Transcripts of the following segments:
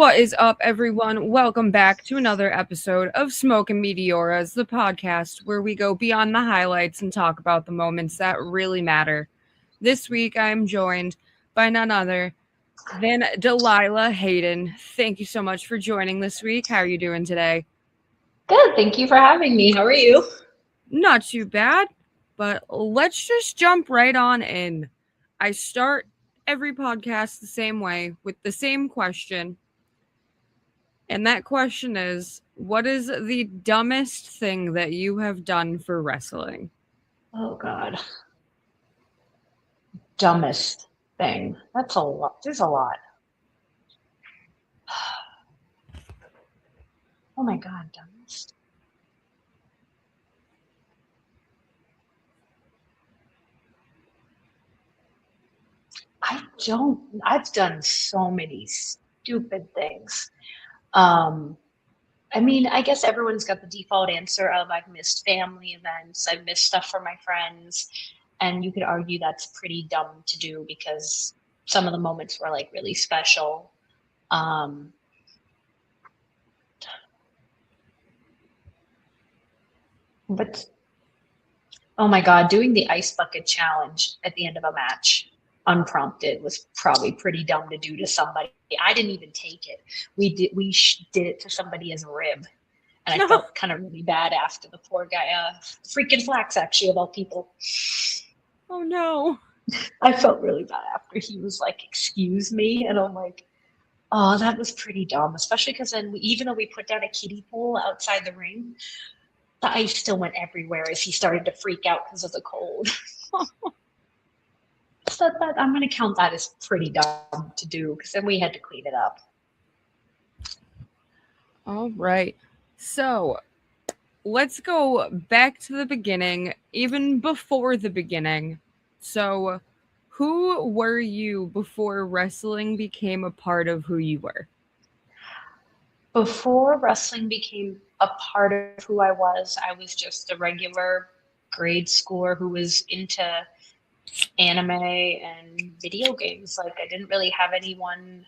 What is up, everyone? Welcome back to another episode of Smoke and Meteoras, the podcast where we go beyond the highlights and talk about the moments that really matter. This week, I am joined by none other than Delilah Hayden. Thank you so much for joining this week. How are you doing today? Good, thank you for having me. How are you? Not too bad, but let's just jump right on in. I start every podcast the same way with the same question. And that question is, what is the dumbest thing that you have done for wrestling? Oh God. Dumbest thing. That's a lot. There's a lot. Oh my God, dumbest. I've done so many stupid things. I guess everyone's got the default answer of I've missed family events, I've missed stuff for my friends, and you could argue that's pretty dumb to do because some of the moments were like really special. But oh my God, doing the ice bucket challenge at the end of a match unprompted was probably pretty dumb to do to somebody. I didn't even take it. We did it to somebody as a rib. And I felt kind of really bad after the poor guy, freaking Flax actually of all people. Oh no. I felt really bad after he was like, excuse me. And I'm like, oh, that was pretty dumb, especially because then even though we put down a kiddie pool outside the ring, the ice still went everywhere as he started to freak out because of the cold. So I'm going to count that as pretty dumb to do because then we had to clean it up. All right. So let's go back to the beginning, even before the beginning. So who were you before wrestling became a part of who you were? Before wrestling became a part of who I was just a regular grade schooler who was into anime and video games. Like I didn't really have anyone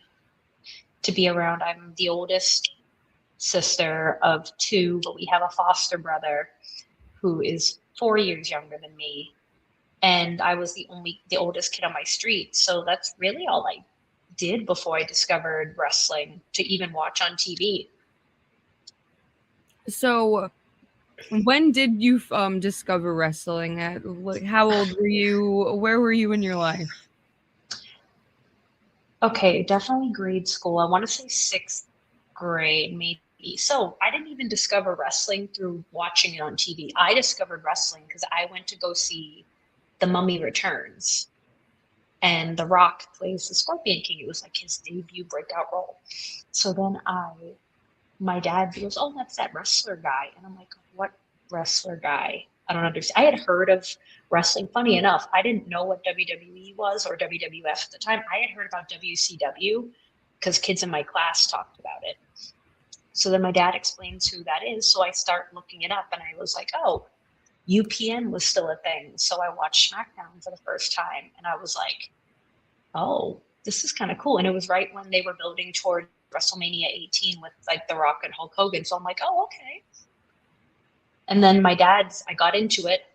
to be around. I'm the oldest sister of two, but we have a foster brother who is 4 years younger than me. And I was the oldest kid on my street. So that's really all I did before I discovered wrestling to even watch on TV. So when did you discover wrestling? How old were you? Where were you in your life? Okay, definitely grade school. I want to say sixth grade, maybe. So I didn't even discover wrestling through watching it on TV. I discovered wrestling because I went to go see The Mummy Returns. And The Rock plays the Scorpion King. It was like his debut breakout role. So then my dad goes, oh, that's that wrestler guy. And I'm like, what wrestler guy? I don't understand. I had heard of wrestling. Funny enough, I didn't know what WWE was or WWF at the time. I had heard about WCW because kids in my class talked about it. So then my dad explains who that is. So I start looking it up and I was like, oh, UPN was still a thing. So I watched SmackDown for the first time and I was like, oh, this is kind of cool. And it was right when they were building toward WrestleMania 18 with like The Rock and Hulk Hogan. So I'm like, oh, okay. And then I got into it.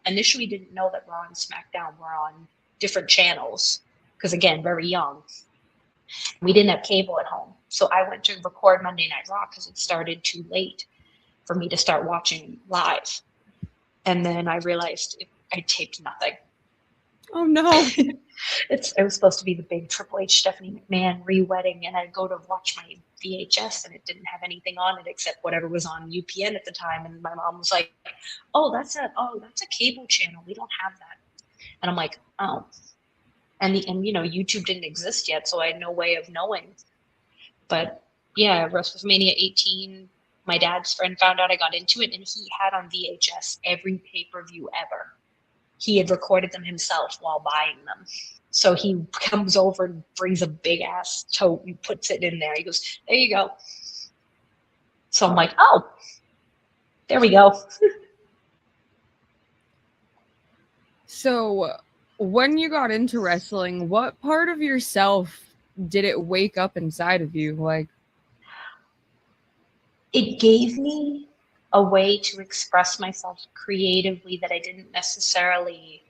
Initially didn't know that Raw and SmackDown were on different channels because again, very young. We didn't have cable at home. So I went to record Monday Night Raw because it started too late for me to start watching live. And then I realized I taped nothing. Oh no. It was supposed to be the big Triple H Stephanie McMahon re-wedding, and I'd go to watch my VHS and it didn't have anything on it except whatever was on UPN at the time. And my mom was like, oh, that's a cable channel. We don't have that. And I'm like, oh. And YouTube didn't exist yet, so I had no way of knowing. But yeah, WrestleMania 18, my dad's friend found out I got into it, and he had on VHS every pay-per-view ever. He had recorded them himself while buying them. So he comes over and brings a big ass tote and puts it in there. He goes, there you go. So I'm like, oh, there we go. So when you got into wrestling, what part of yourself did it wake up inside of you? Like, It gave me a way to express myself creatively that I didn't necessarily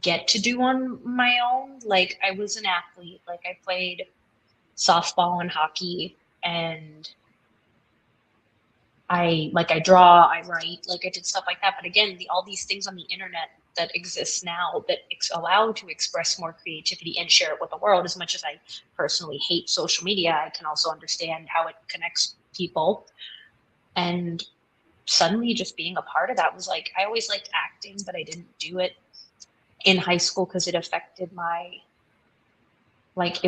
get to do on my own. Like, I was an athlete, like, I played softball and hockey, and I draw, I write, like I did stuff like that. But again, all these things on the internet that exist now that allow to express more creativity and share it with the world. As much as I personally hate social media, I can also understand how it connects people. And suddenly just being a part of that was like, I always liked acting, but I didn't do it in high school because it affected my, like,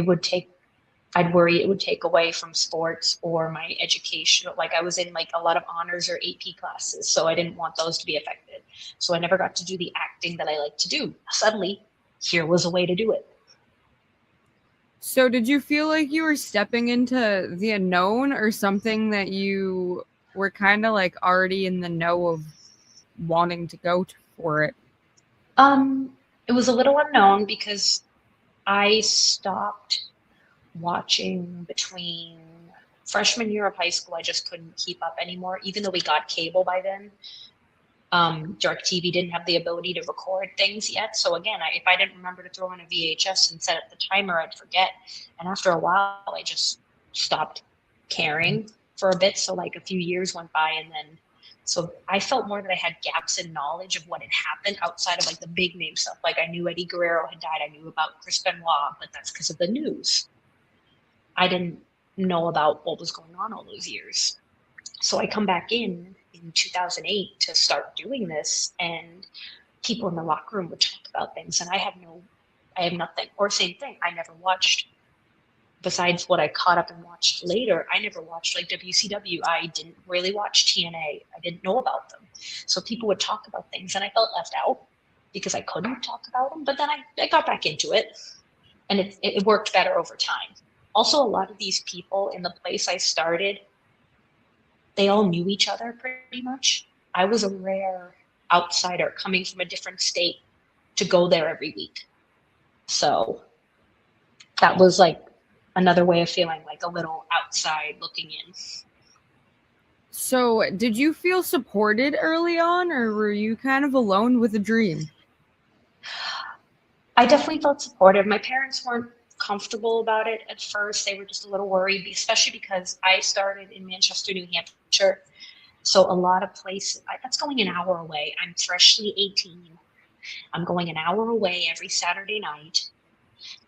I'd worry it would take away from sports or my education. Like, I was in like a lot of honors or AP classes, so I didn't want those to be affected. So I never got to do the acting that I like to do. Suddenly, here was a way to do it. so did you feel like you were stepping into the unknown, or something that you were kind of like already in the know of wanting to go for it? It was a little unknown because I stopped watching between freshman year of high school. I just couldn't keep up anymore, even though we got cable by then. DirecTV didn't have the ability to record things yet. So again, if I didn't remember to throw in a VHS and set up the timer, I'd forget. And after a while, I just stopped caring for a bit. So like a few years went by, and then so I felt more that I had gaps in knowledge of what had happened outside of like the big name stuff. Like, I knew Eddie Guerrero had died. I knew about Chris Benoit, but that's because of the news. I didn't know about what was going on all those years. So I come back in 2008 to start doing this, and people in the locker room would talk about things, and I have nothing. Or same thing, I never watched, besides what I caught up and watched later, I never watched like WCW. I didn't really watch TNA. I didn't know about them. So people would talk about things, and I felt left out because I couldn't talk about them. But then I got back into it, and it worked better over time. Also, a lot of these people in the place I started, they all knew each other pretty much. I was a rare outsider coming from a different state to go there every week. So that was like another way of feeling like a little outside looking in. So did you feel supported early on, or were you kind of alone with a dream? I definitely felt supported. My parents weren't comfortable about it at first. They were just a little worried, especially because I started in Manchester, New Hampshire. So a lot of places, that's going an hour away. I'm freshly 18. I'm going an hour away every Saturday night.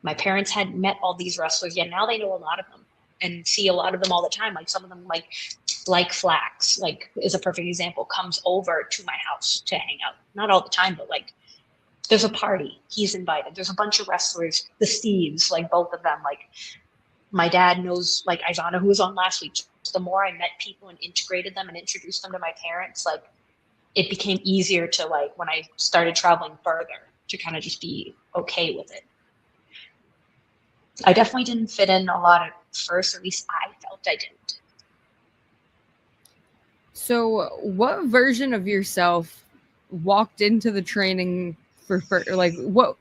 My parents hadn't met all these wrestlers yet. Now they know a lot of them and see a lot of them all the time. Like, some of them, like Flax, like, is a perfect example, comes over to my house to hang out. Not all the time, but like, there's a party, he's invited. There's a bunch of wrestlers, the Steves, like both of them. Like, my dad knows, like, Izana, who was on last week. The more I met people and integrated them and introduced them to my parents, like, it became easier to, like, when I started traveling further, to kind of just be okay with it. I definitely didn't fit in a lot at first, or at least I felt I didn't. So what version of yourself walked into the training what,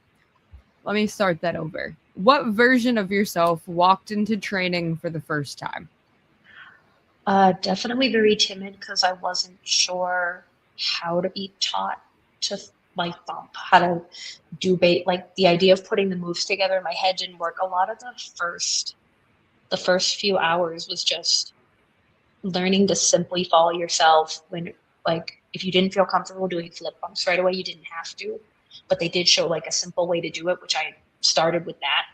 let me start that over. What version of yourself walked into training for the first time? Definitely very timid because I wasn't sure how to be taught to like bump, how to do bait. Like, the idea of putting the moves together in my head didn't work. A lot of the first few hours was just learning to simply follow yourself. When, like, if you didn't feel comfortable doing flip bumps right away, you didn't have to, but they did show like a simple way to do it, which I started with that.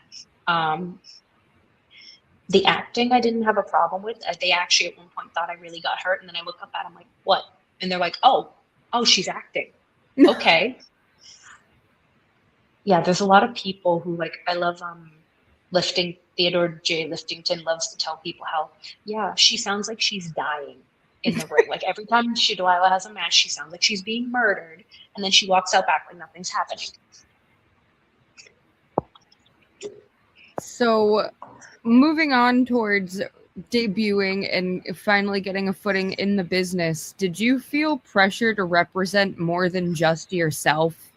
The acting I didn't have a problem with. They actually at one point thought I really got hurt, and then I look up at them like, what? And they're like, oh, she's acting. Okay. Yeah, there's a lot of people who, like, I love lifting. Theodore J. Liftington loves to tell people how, yeah, she sounds like she's dying in the ring. Like, every time Delilah has a match, she sounds like she's being murdered, and then she walks out back like nothing's happening. So moving on towards debuting and finally getting a footing in the business, did you feel pressure to represent more than just yourself?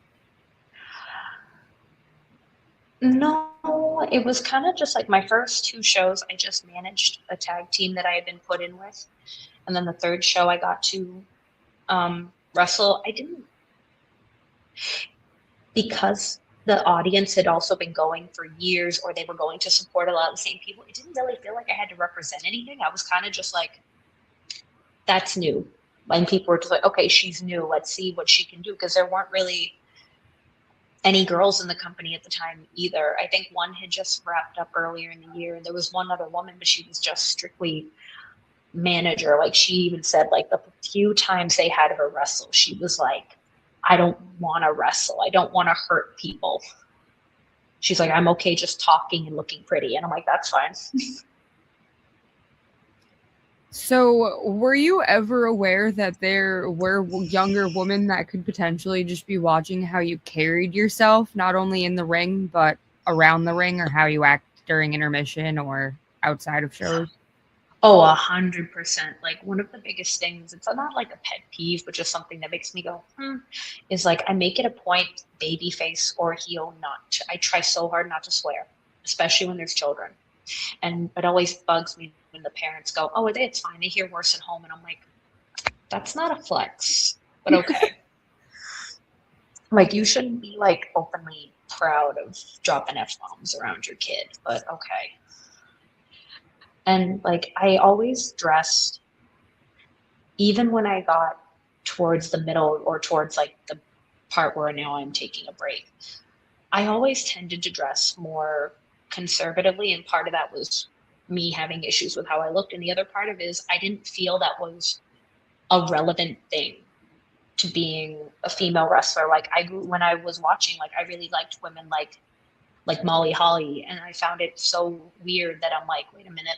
No, Well, it was kind of just like my first two shows, I just managed a tag team that I had been put in with. And then the third show I got to wrestle. I didn't, because the audience had also been going for years or they were going to support a lot of the same people, it didn't really feel like I had to represent anything. I was kind of just like, that's new. And people were just like, okay, she's new. Let's see what she can do. Because there weren't really any girls in the company at the time either. I think one had just wrapped up earlier in the year. And there was one other woman, but she was just strictly manager. Like she even said, like the few times they had her wrestle, she was like, I don't want to wrestle. I don't want to hurt people. She's like, I'm okay just talking and looking pretty. And I'm like, that's fine. So, were you ever aware that there were younger women that could potentially just be watching how you carried yourself, not only in the ring, but around the ring, or how you act during intermission or outside of shows? Oh, 100%. Like one of the biggest things, it's not like a pet peeve, but just something that makes me go, is like I make it a point, baby face or heel, I try so hard not to swear, especially when there's children. And it always bugs me when the parents go, oh, it's fine. They hear worse at home. And I'm like, that's not a flex, but okay. Like you shouldn't be like openly proud of dropping F-bombs around your kid, but okay. And like I always dressed, even when I got towards the middle or towards like the part where now I'm taking a break, I always tended to dress more conservatively. And part of that was me having issues with how I looked. And the other part of it is I didn't feel that was a relevant thing to being a female wrestler. Like when I was watching, like I really liked women like Molly Holly. And I found it so weird that I'm like, wait a minute.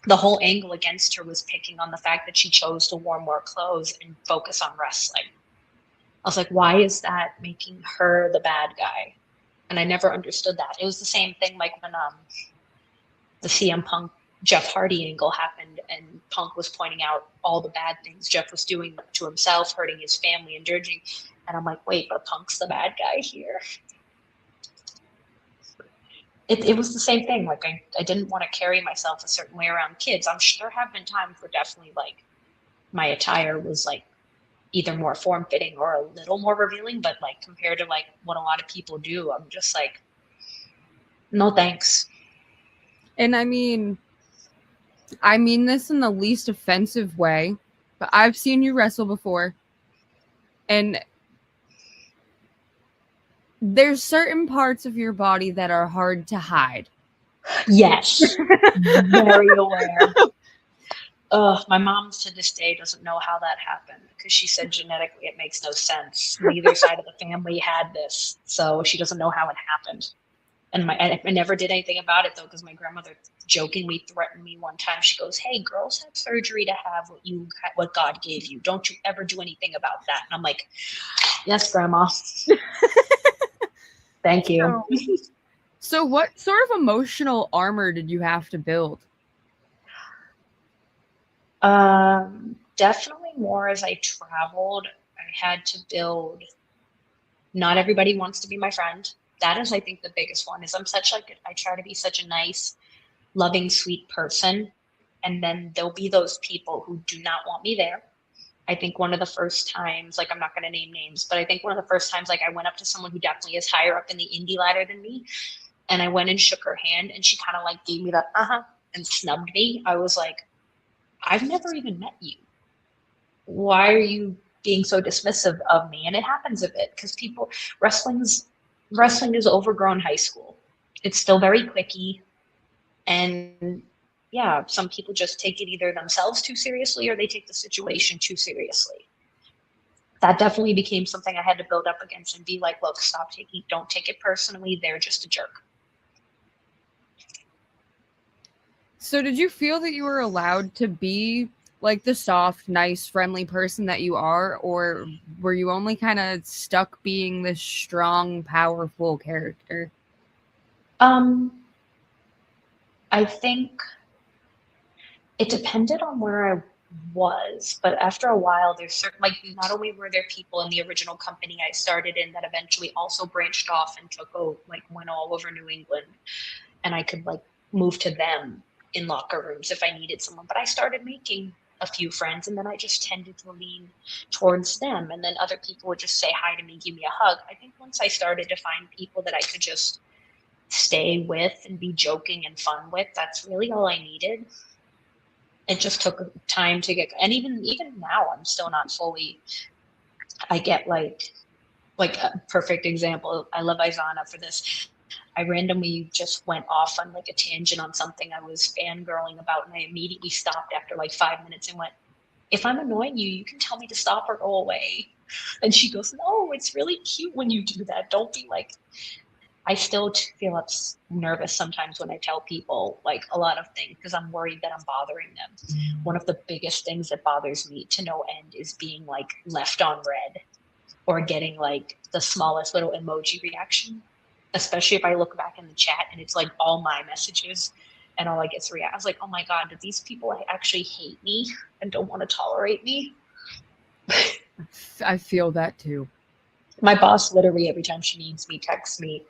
The whole angle against her was picking on the fact that she chose to wear more clothes and focus on wrestling. I was like, why is that making her the bad guy? And I never understood that. It was the same thing like when the CM Punk Jeff Hardy angle happened and Punk was pointing out all the bad things Jeff was doing to himself, hurting his family and dirging. And I'm like, wait, but Punk's the bad guy here. It was the same thing. Like I didn't want to carry myself a certain way around kids. I'm sure there have been times where definitely like my attire was like either more form-fitting or a little more revealing, but like compared to like what a lot of people do, I'm just like, no thanks. And I mean this in the least offensive way, but I've seen you wrestle before, and there's certain parts of your body that are hard to hide. Yes. Very aware. My mom to this day doesn't know how that happened because she said genetically it makes no sense. Neither side of the family had this, so she doesn't know how it happened. And I never did anything about it though, because my grandmother jokingly threatened me one time. She goes, "Hey, girls have surgery to have what God gave you. Don't you ever do anything about that." And I'm like, "Yes, Grandma." Thank you. So what sort of emotional armor did you have to build? Definitely more as I traveled. I had to build. Not everybody wants to be my friend. That is, I think, the biggest one. Is I try to be such a nice, loving, sweet person, and then there'll be those people who do not want me there. I think one of the first times, like I'm not going to name names, but I think one of the first times, like I went up to someone who definitely is higher up in the indie ladder than me, and I went and shook her hand, and she kind of like gave me that and snubbed me. I was like, I've never even met you. Why are you being so dismissive of me? And it happens a bit because wrestling is overgrown high school. It's still very cliquey, and yeah, some people just take it either themselves too seriously or they take the situation too seriously. That definitely became something I had to build up against and be like, look, don't take it personally. They're just a jerk. So did you feel that you were allowed to be like the soft, nice, friendly person that you are, or were you only kind of stuck being this strong, powerful character? I think it depended on where I was, but after a while, there's certain, like, not only were there people in the original company I started in that eventually also branched off and went all over New England, and I could like move to them in locker rooms if I needed someone. But I started making a few friends, and then I just tended to lean towards them, and then other people would just say hi to me, give me a hug. I think once I started to find people that I could just stay with and be joking and fun with, that's really all I needed. It just took time to get, and even now I'm still not fully. I get like a perfect example. I love Izana for this. I randomly just went off on like a tangent on something I was fangirling about, and I immediately stopped after like 5 minutes and went, if I'm annoying you, you can tell me to stop or go away. And she goes, no, it's really cute when you do that. Don't be like, I still feel nervous sometimes when I tell people like a lot of things because I'm worried that I'm bothering them. One of the biggest things that bothers me to no end is being like left on red or getting like the smallest little emoji reaction, especially if I look back in the chat and it's like all my messages and all I get is react. I was like, oh my God, do these people actually hate me and don't want to tolerate me? I feel that too. My boss literally every time she needs me texts me.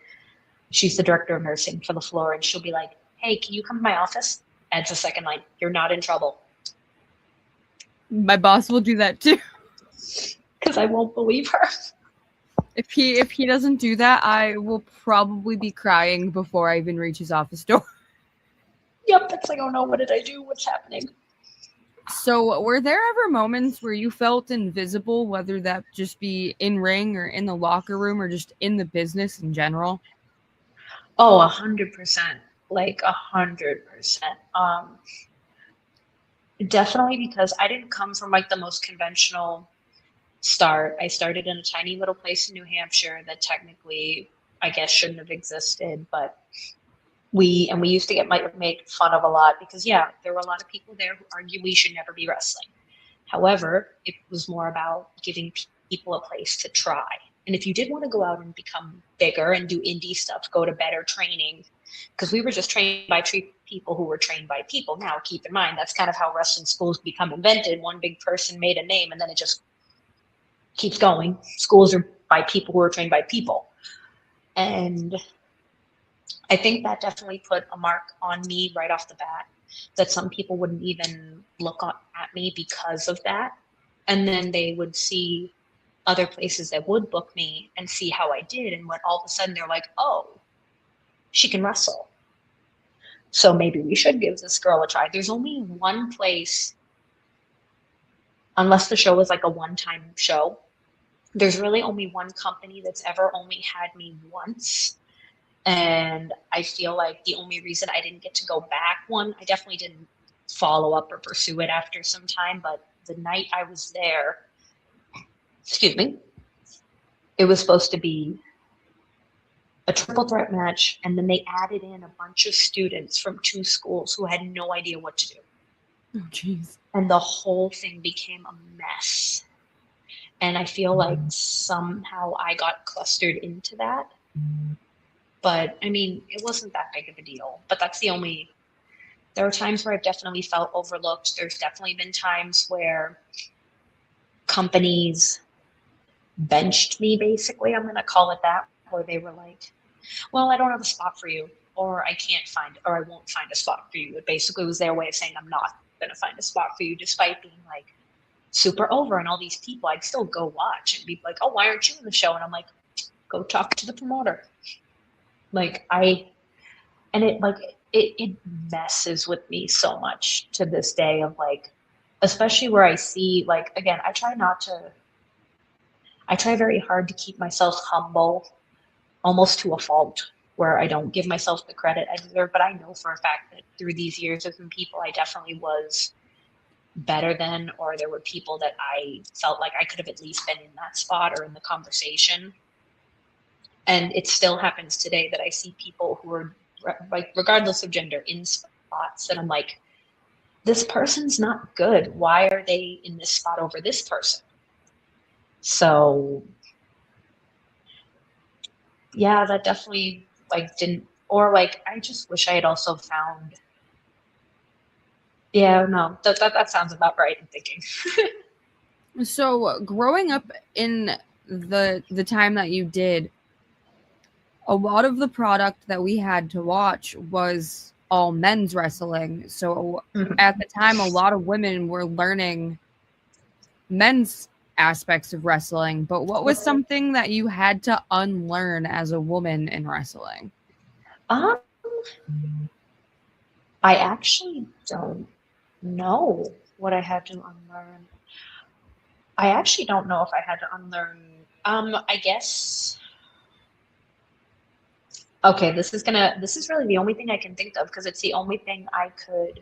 She's the director of nursing for the floor, and she'll be like, hey, can you come to my office? Adds a second line, you're not in trouble. My boss will do that too. Because I won't believe her. If he doesn't do that, I will probably be crying before I even reach his office door. Yep, it's like, oh no, what did I do? What's happening? So were there ever moments where you felt invisible, whether that just be in ring or in the locker room or just in the business in general? Oh, 100%. Like 100%. Definitely because I didn't come from like the most conventional start. I started in a tiny little place in New Hampshire that technically, I guess, shouldn't have existed, but we used to get made fun of a lot because yeah, there were a lot of people there who argue we should never be wrestling. However, it was more about giving people a place to try. And if you did want to go out and become bigger and do indie stuff, go to better training, because we were just trained by people who were trained by people. Now, keep in mind, that's kind of how wrestling schools become invented. One big person made a name, and then it just keeps going. Schools are by people who are trained by people. And I think that definitely put a mark on me right off the bat, that some people wouldn't even look at me because of that. And then they would see other places that would book me and see how I did. And when all of a sudden they're like, oh, she can wrestle. So maybe we should give this girl a try. There's only one place, unless the show was like a one-time show, there's really only one company that's ever only had me once. And I feel like the only reason I didn't get to go back, one, I definitely didn't follow up or pursue it after some time, but the night I was there, excuse me, it was supposed to be a triple threat match, and then they added in a bunch of students from two schools who had no idea what to do. Oh, jeez. And the whole thing became a mess. And I feel like somehow I got clustered into that. But I mean, it wasn't that big of a deal. But that's the only, there are times where I've definitely felt overlooked. There's definitely been times where companies benched me, basically. I'm going to call it that, where they were like, well, I don't have a spot for you, or I can't find, or I won't find a spot for you. It basically was their way of saying, I'm not going to find a spot for you, despite being like super over and all these people. I'd still go watch and be like, oh, why aren't you in the show? And I'm like, go talk to the promoter. It messes with me so much to this day of like, especially where I see, like, again, I try very hard to keep myself humble, almost to a fault, where I don't give myself the credit I deserve. But I know for a fact that through these years, there's been people I definitely was better than, or there were people that I felt like I could have at least been in that spot or in the conversation. And it still happens today that I see people who are, like, regardless of gender, in spots that I'm like, this person's not good. Why are they in this spot over this person? So yeah, that definitely like didn't, or like, I just wish I had also found Yeah, no, that sounds about right, I'm thinking. So growing up in the time that you did, a lot of the product that we had to watch was all men's wrestling. So Mhm. at the time, a lot of women were learning men's aspects of wrestling. But what was something that you had to unlearn as a woman in wrestling? Um, I actually don't know what I had to unlearn. I actually don't know if I had to unlearn. I guess. Okay, this is really the only thing I can think of because it's the only thing I could.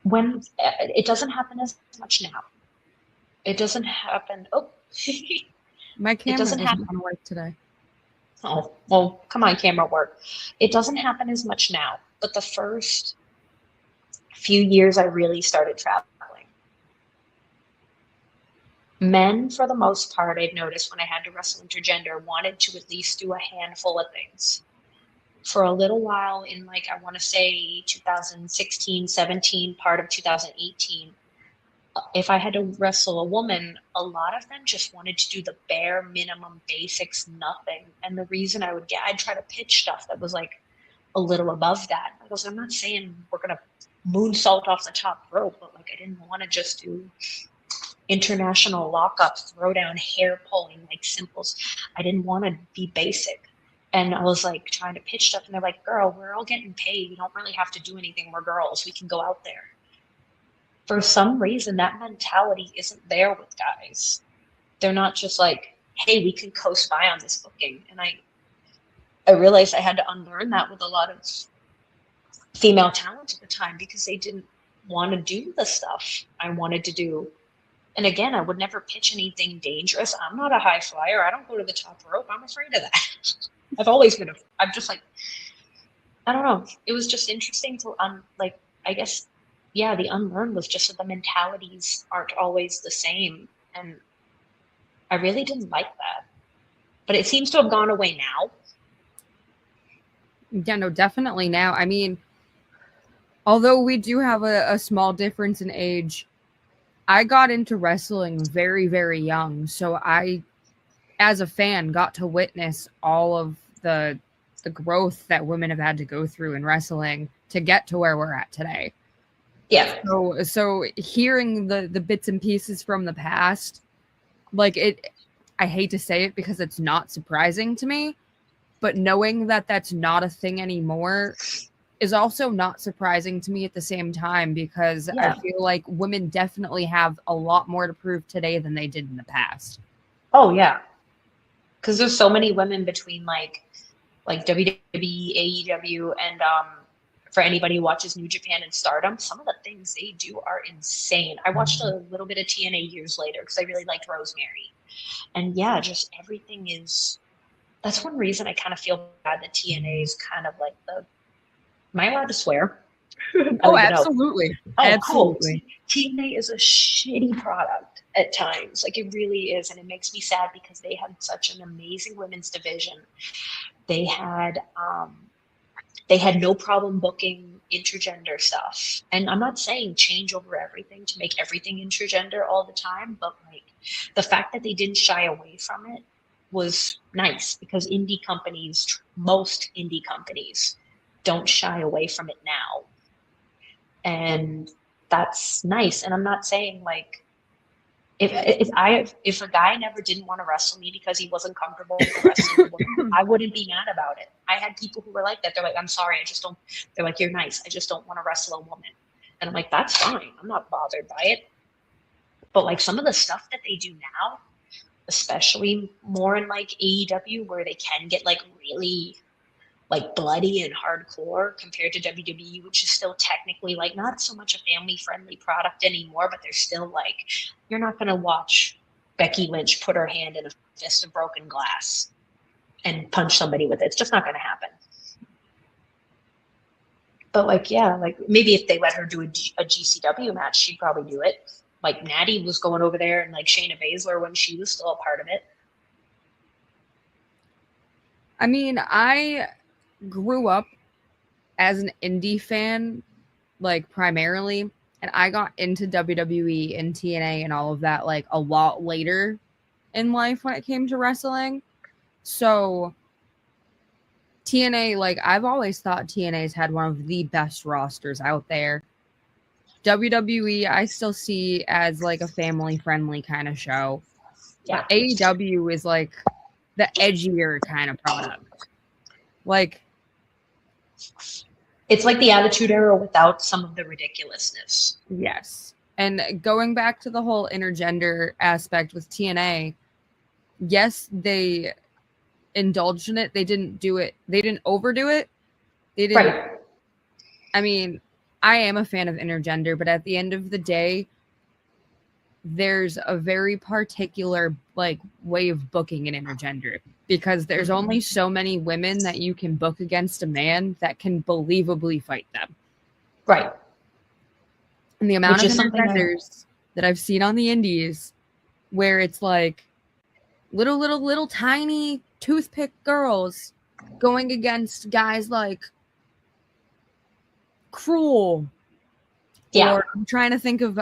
When it doesn't happen as much now. It doesn't happen. Oh, My it camera doesn't doesn't happen. want to work today. Oh, well, come on, camera work. It doesn't happen as much now, but the first few years I really started traveling. Men, for the most part, I've noticed when I had to wrestle intergender, wanted to at least do a handful of things. For a little while in, like, I want to say 2016, 17, part of 2018, if I had to wrestle a woman, a lot of them just wanted to do the bare minimum basics, nothing. And the reason I'd try to pitch stuff that was like a little above that. Because I'm not saying we're going to moonsault off the top rope, but like I didn't want to just do international lockups, throw down hair pulling, like simples. I didn't want to be basic. And I was like trying to pitch stuff, and they're like, girl, we're all getting paid. We don't really have to do anything. We're girls. We can go out there. For some reason, that mentality isn't there with guys. They're not just like, hey, we can coast by on this booking. And I realized I had to unlearn that with a lot of female talent at the time because they didn't want to do the stuff I wanted to do. And again, I would never pitch anything dangerous. I'm not a high flyer. I don't go to the top rope. I'm afraid of that. I've always been. I'm just like, I don't know. It was just interesting to like. I guess, yeah. The unlearn was just that the mentalities aren't always the same, and I really didn't like that. But it seems to have gone away now. Yeah, no, definitely now. I mean, although we do have a small difference in age, I got into wrestling very, very young. So I, as a fan, got to witness all of the growth that women have had to go through in wrestling to get to where we're at today. Yeah. So hearing the bits and pieces from the past, like it, I hate to say it because it's not surprising to me, but knowing that that's not a thing anymore is also not surprising to me at the same time because I Yeah. feel like women definitely have a lot more to prove today than they did in the past. Oh yeah. Because there's so many women between like WWE, AEW, and for anybody who watches New Japan and Stardom, some of the things they do are insane. I watched a little bit of TNA years later because I really liked Rosemary. And yeah, just everything is. That's one reason I kind of feel bad that TNA is kind of like the. Am I allowed to swear? I Oh, don't even know. absolutely. Oh, cool. Absolutely. TNA is a shitty product at times. Like it really is. And it makes me sad because they had such an amazing women's division. They had they had no problem booking intergender stuff. And I'm not saying change over everything to make everything intergender all the time, but like the fact that they didn't shy away from it was nice because most indie companies don't shy away from it now. And that's nice. And I'm not saying like if a guy never didn't want to wrestle me because he wasn't comfortable wrestling a woman, I wouldn't be mad about it. I had people who were like that. They're like, I'm sorry, I just don't. They're like, you're nice. I just don't want to wrestle a woman. And I'm like, that's fine. I'm not bothered by it. But like some of the stuff that they do now, especially more in like AEW, where they can get like really like bloody and hardcore compared to WWE, which is still technically like not so much a family friendly product anymore, but they're still like, you're not going to watch Becky Lynch put her hand in a fist of broken glass and punch somebody with it. It's just not going to happen. But like, yeah, like maybe if they let her do a GCW match, she'd probably do it. Like Natty was going over there and like Shayna Baszler when she was still a part of it. I mean, I grew up as an indie fan like primarily, and I got into WWE and TNA and all of that like a lot later in life when it came to wrestling. So TNA, like I've always thought TNA's had one of the best rosters out there. WWE, I still see as like a family friendly kind of show. Yeah. But AEW is like the edgier kind of product. Like, it's like the Attitude Era without some of the ridiculousness. yes. And going back to the whole intergender aspect with TNA, yes, they indulged in it. They didn't do it. They didn't overdo it. They didn't. Right. I mean, I am a fan of intergender, but at the end of the day, there's a very particular like way of booking an intergender, because there's only so many women that you can book against a man that can believably fight them. Right. And the amount of intergenders that I've seen on the indies where it's like little tiny toothpick girls going against guys like Cruel. Yeah. Or I'm trying to think of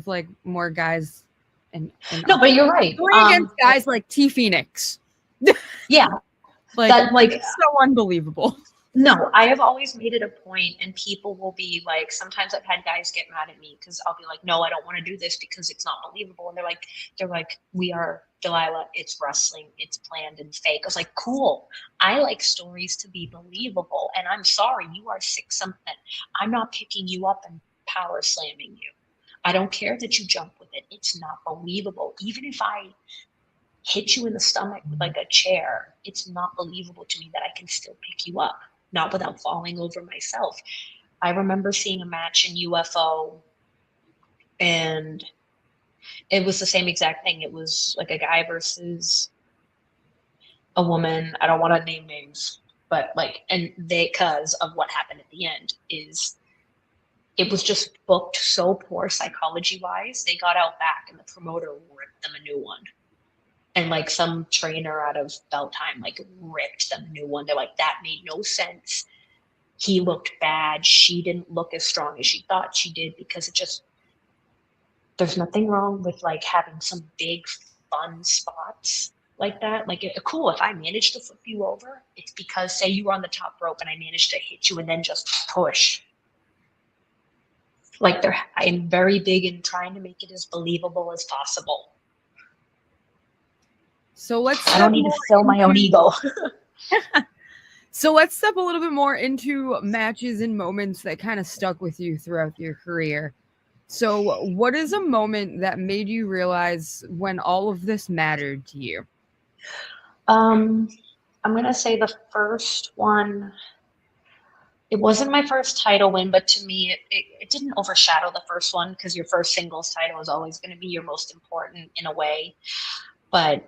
like more guys and no, but you're right. Going against guys like T Phoenix. Yeah. Like, that, like it's so unbelievable. No, I have always made it a point, and people will be like, sometimes I've had guys get mad at me because I'll be like, no, I don't want to do this because it's not believable. And they're like, we are Delilah, it's wrestling, it's planned and fake. I was like, cool. I like stories to be believable. And I'm sorry, you are 6'something". I'm not picking you up and power slamming you. I don't care that you jump with it. It's not believable. Even if I hit you in the stomach with like a chair, it's not believable to me that I can still pick you up. Not without falling over myself. I remember seeing a match in UFO, and it was the same exact thing. It was like a guy versus a woman. I don't want to name names, but like, and because of what happened at the end is it was just booked so poor psychology wise. They got out back and the promoter ripped them a new one. And like some trainer out of belt time, like ripped them a new one. They're like, that made no sense. He looked bad. She didn't look as strong as she thought she did, because it just, there's nothing wrong with like having some big fun spots like that. Like, cool, if I managed to flip you over, it's because say you were on the top rope and I managed to hit you and then just push. Like I'm very big in trying to make it as believable as possible. So I don't need to fill my own ego. So let's step a little bit more into matches and moments that kind of stuck with you throughout your career. So what is a moment that made you realize when all of this mattered to you? I'm going to say the first one, it wasn't my first title win, but to me, it didn't overshadow the first one, because your first singles title is always going to be your most important in a way. But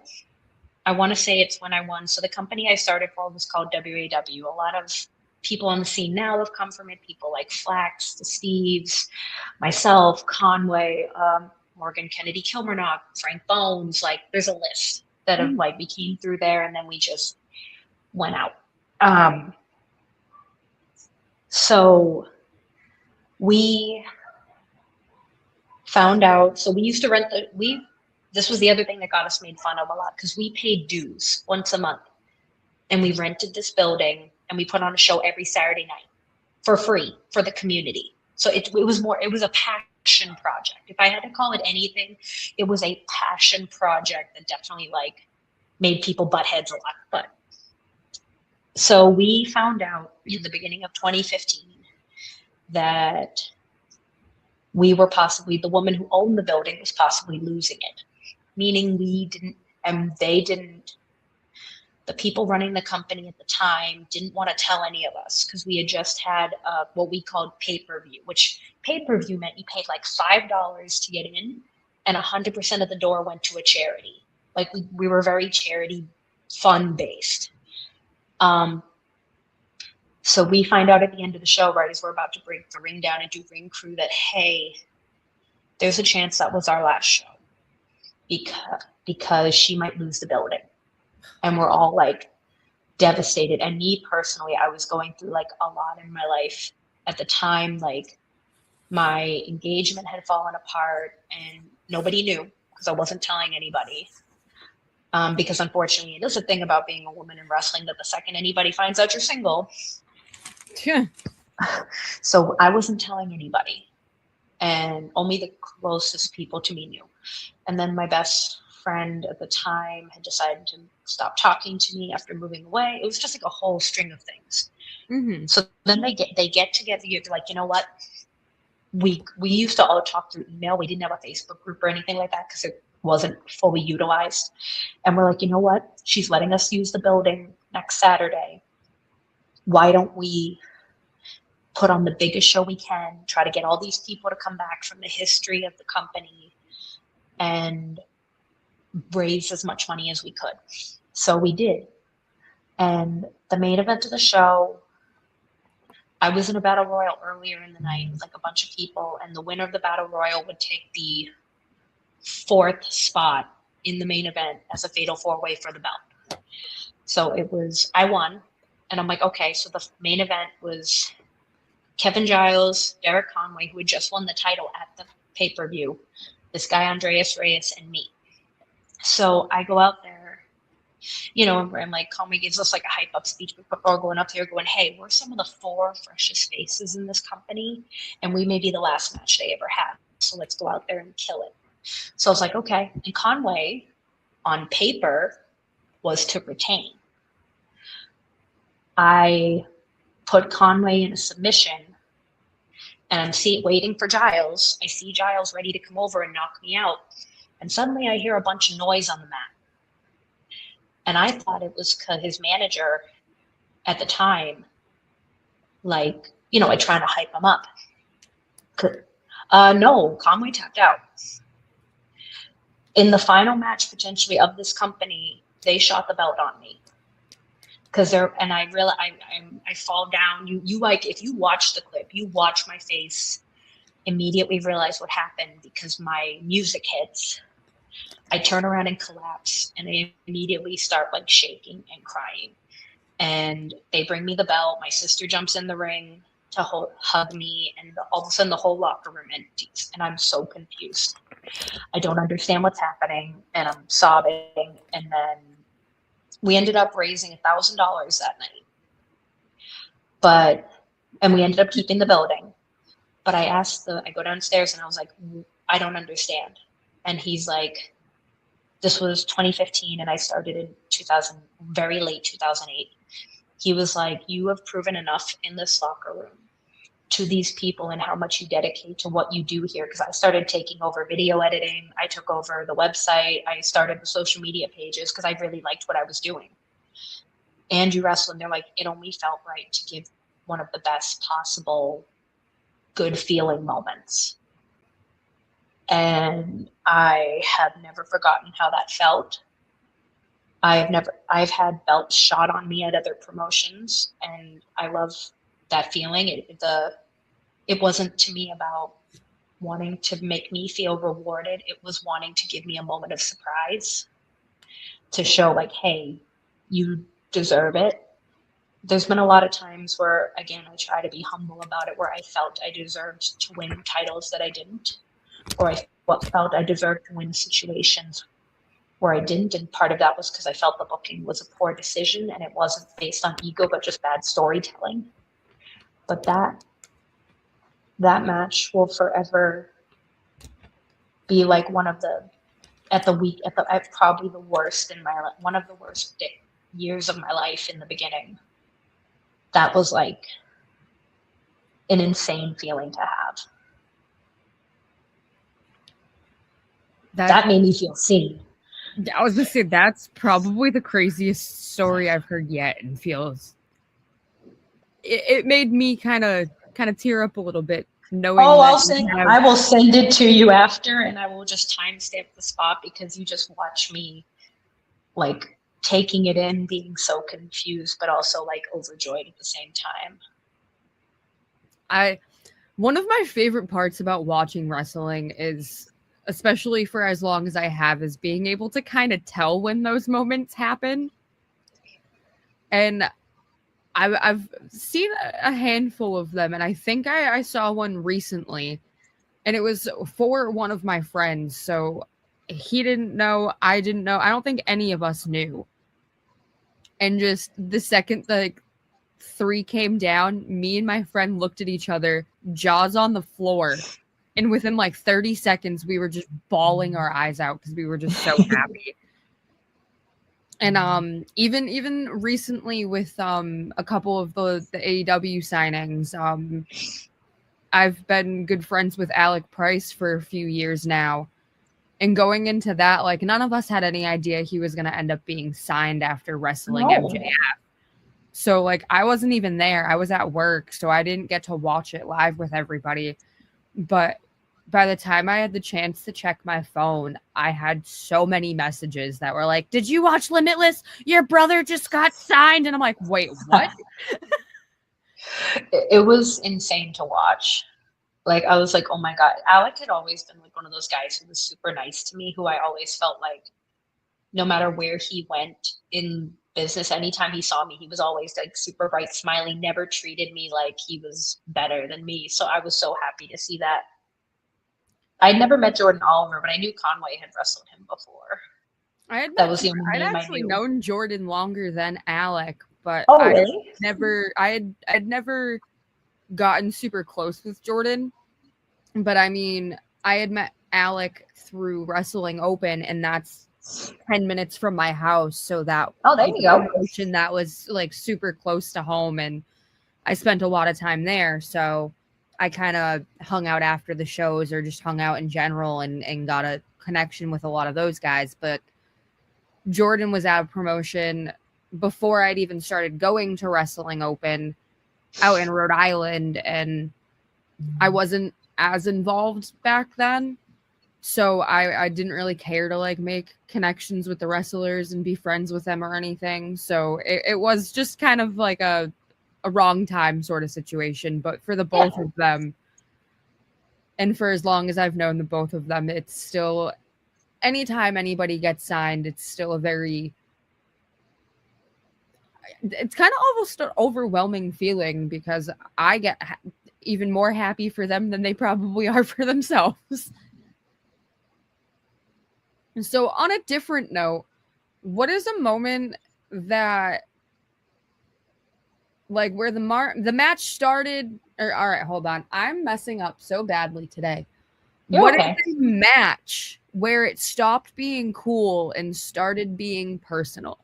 I want to say it's when I won. So the company I started for was called WAW. A lot of people on the scene now have come from it. People like Flax, the Steves, myself, Conway, Morgan Kennedy Kilmarnock, Frank Bones. Like, there's a list that have like became through there, and then we just went out. So we found out. So we used to rent this was the other thing that got us made fun of a lot, because we paid dues once a month, and we rented this building and we put on a show every Saturday night for free for the community. So it was a passion project. If I had to call it anything, it was a passion project that definitely like made people butt heads a lot. But so we found out in the beginning of 2015 that we were possibly, the woman who owned the building was possibly losing it. Meaning we didn't, and they didn't, the people running the company at the time didn't want to tell any of us, because we had just had what we called pay-per-view, which pay-per-view meant you paid like $5 to get in, and 100% of the door went to a charity. Like we were very charity fund based. So we find out at the end of the show, right as we're about to break the ring down and do ring crew, that, hey, there's a chance that was our last show. Because she might lose the building. And we're all like devastated. And me personally, I was going through like a lot in my life at the time. Like My engagement had fallen apart and nobody knew because I wasn't telling anybody. Because unfortunately, it is a thing about being a woman in wrestling that the second anybody finds out you're single. Yeah. So I wasn't telling anybody, and only the closest people to me knew. And then my best friend at the time had decided to stop talking to me after moving away. It was just like a whole string of things. Mm-hmm. So then they get together. You're like, you know what? We used to all talk through email. We didn't have a Facebook group or anything like that because it wasn't fully utilized. And we're like, you know what? She's letting us use the building next Saturday. Why don't we put on the biggest show we can, try to get all these people to come back from the history of the company and raise as much money as we could. So we did. And the main event of the show, I was in a battle royal earlier in the night with like a bunch of people, and the winner of the battle royal would take the 4th spot in the main event as a fatal 4-way for the belt. So I won, and I'm like, okay, so the main event was Kevin Giles, Derek Conway, who had just won the title at the pay-per-view, this guy Andreas Reyes, and me. So I go out there, and like Conway gives us like a hype up speech before going up there going, hey, we're some of the 4 freshest faces in this company, and we may be the last match they ever had. So let's go out there and kill it. So I was like, okay. And Conway, on paper, was to retain. I put Conway in a submission, and I'm waiting for Giles. I see Giles ready to come over and knock me out. And suddenly I hear a bunch of noise on the mat. And I thought it was because his manager at the time, like, trying to hype him up. No, Conway tapped out. In the final match, potentially, of this company, they shot the belt on me. And I realize I fall down. You like, if you watch the clip, you watch my face, immediately realize what happened because my music hits. I turn around and collapse, and I immediately start like shaking and crying. And they bring me the belt. My sister jumps in the ring to hug me, and all of a sudden the whole locker room empties, and I'm so confused. I don't understand what's happening, and I'm sobbing. And then we ended up raising $1,000 that night, and we ended up keeping the building. But I go downstairs and I was like, I don't understand. And he's like, this was 2015 and I started in very late 2008. He was like, you have proven enough in this locker room to these people and how much you dedicate to what you do here. Because I started taking over video editing. I took over the website. I started the social media pages because I really liked what I was doing. And you wrestle, and they're like, it only felt right to give one of the best possible good feeling moments. And I have never forgotten how that felt. I've had belts shot on me at other promotions, and I love that feeling. It wasn't to me about wanting to make me feel rewarded. It was wanting to give me a moment of surprise to show like, hey, you deserve it. There's been a lot of times where, again, I try to be humble about it, where I felt I deserved to win titles that I didn't, or I felt I deserved to win situations where I didn't. And part of that was because I felt the booking was a poor decision, and it wasn't based on ego, but just bad storytelling. But that match will forever be like one of probably the worst in my life, one of the worst years of my life in the beginning. That was like an insane feeling to have. That made me feel seen. I was gonna say that's probably the craziest story I've heard yet, and feels it made me kind of tear up a little bit knowing. Oh, I will send it to you after, and I will just timestamp the spot because you just watch me like taking it in, being so confused, but also like overjoyed at the same time. One of my favorite parts about watching wrestling is, especially for as long as I have, is being able to kind of tell when those moments happen. And I've seen a handful of them, and I think I saw one recently, and it was for one of my friends. So he didn't know, I didn't know. I don't think any of us knew. And just the second the three came down, me and my friend looked at each other, jaws on the floor, and within like 30 seconds, we were just bawling our eyes out because we were just so happy. And even recently with a couple of the AEW signings, I've been good friends with Alec Price for a few years now. And going into that, like, none of us had any idea he was going to end up being signed after wrestling MJF. So, like, I wasn't even there. I was at work, so I didn't get to watch it live with everybody. But by the time I had the chance to check my phone, I had so many messages that were like, "Did you watch Limitless? Your brother just got signed." And I'm like, "Wait, what?" It was insane to watch. Like, I was like, oh my God. Alec had always been like one of those guys who was super nice to me, who I always felt like no matter where he went in business, anytime he saw me, he was always like super bright, smiley, never treated me like he was better than me. So I was so happy to see that. I'd never met Jordan Oliver, but I knew Conway had wrestled him before. That was the only I'd name I actually knew. known Jordan longer than Alec, but Oh, really? I'd never gotten super close with Jordan. But I mean, I had met Alec through Wrestling Open, and that's 10 minutes from my house. So that Oh, there you go. promotion that was like super close to home, and I spent a lot of time there. So I kind of hung out after the shows or just hung out in general and got a connection with a lot of those guys. But Jordan was out of promotion before I'd even started going to Wrestling Open out in Rhode Island, and I wasn't as involved back then. So I didn't really care to like make connections with the wrestlers and be friends with them or anything. So it was just kind of like a wrong time sort of situation. But for the both of them, and for as long as I've known the both of them, it's still, anytime anybody gets signed, it's still a very, it's kind of almost an overwhelming feeling because I get even more happy for them than they probably are for themselves. So on a different note, what is a moment that, like, where the match started, or all right, hold on. I'm messing up so badly today. What is a match where it stopped being cool and started being personal?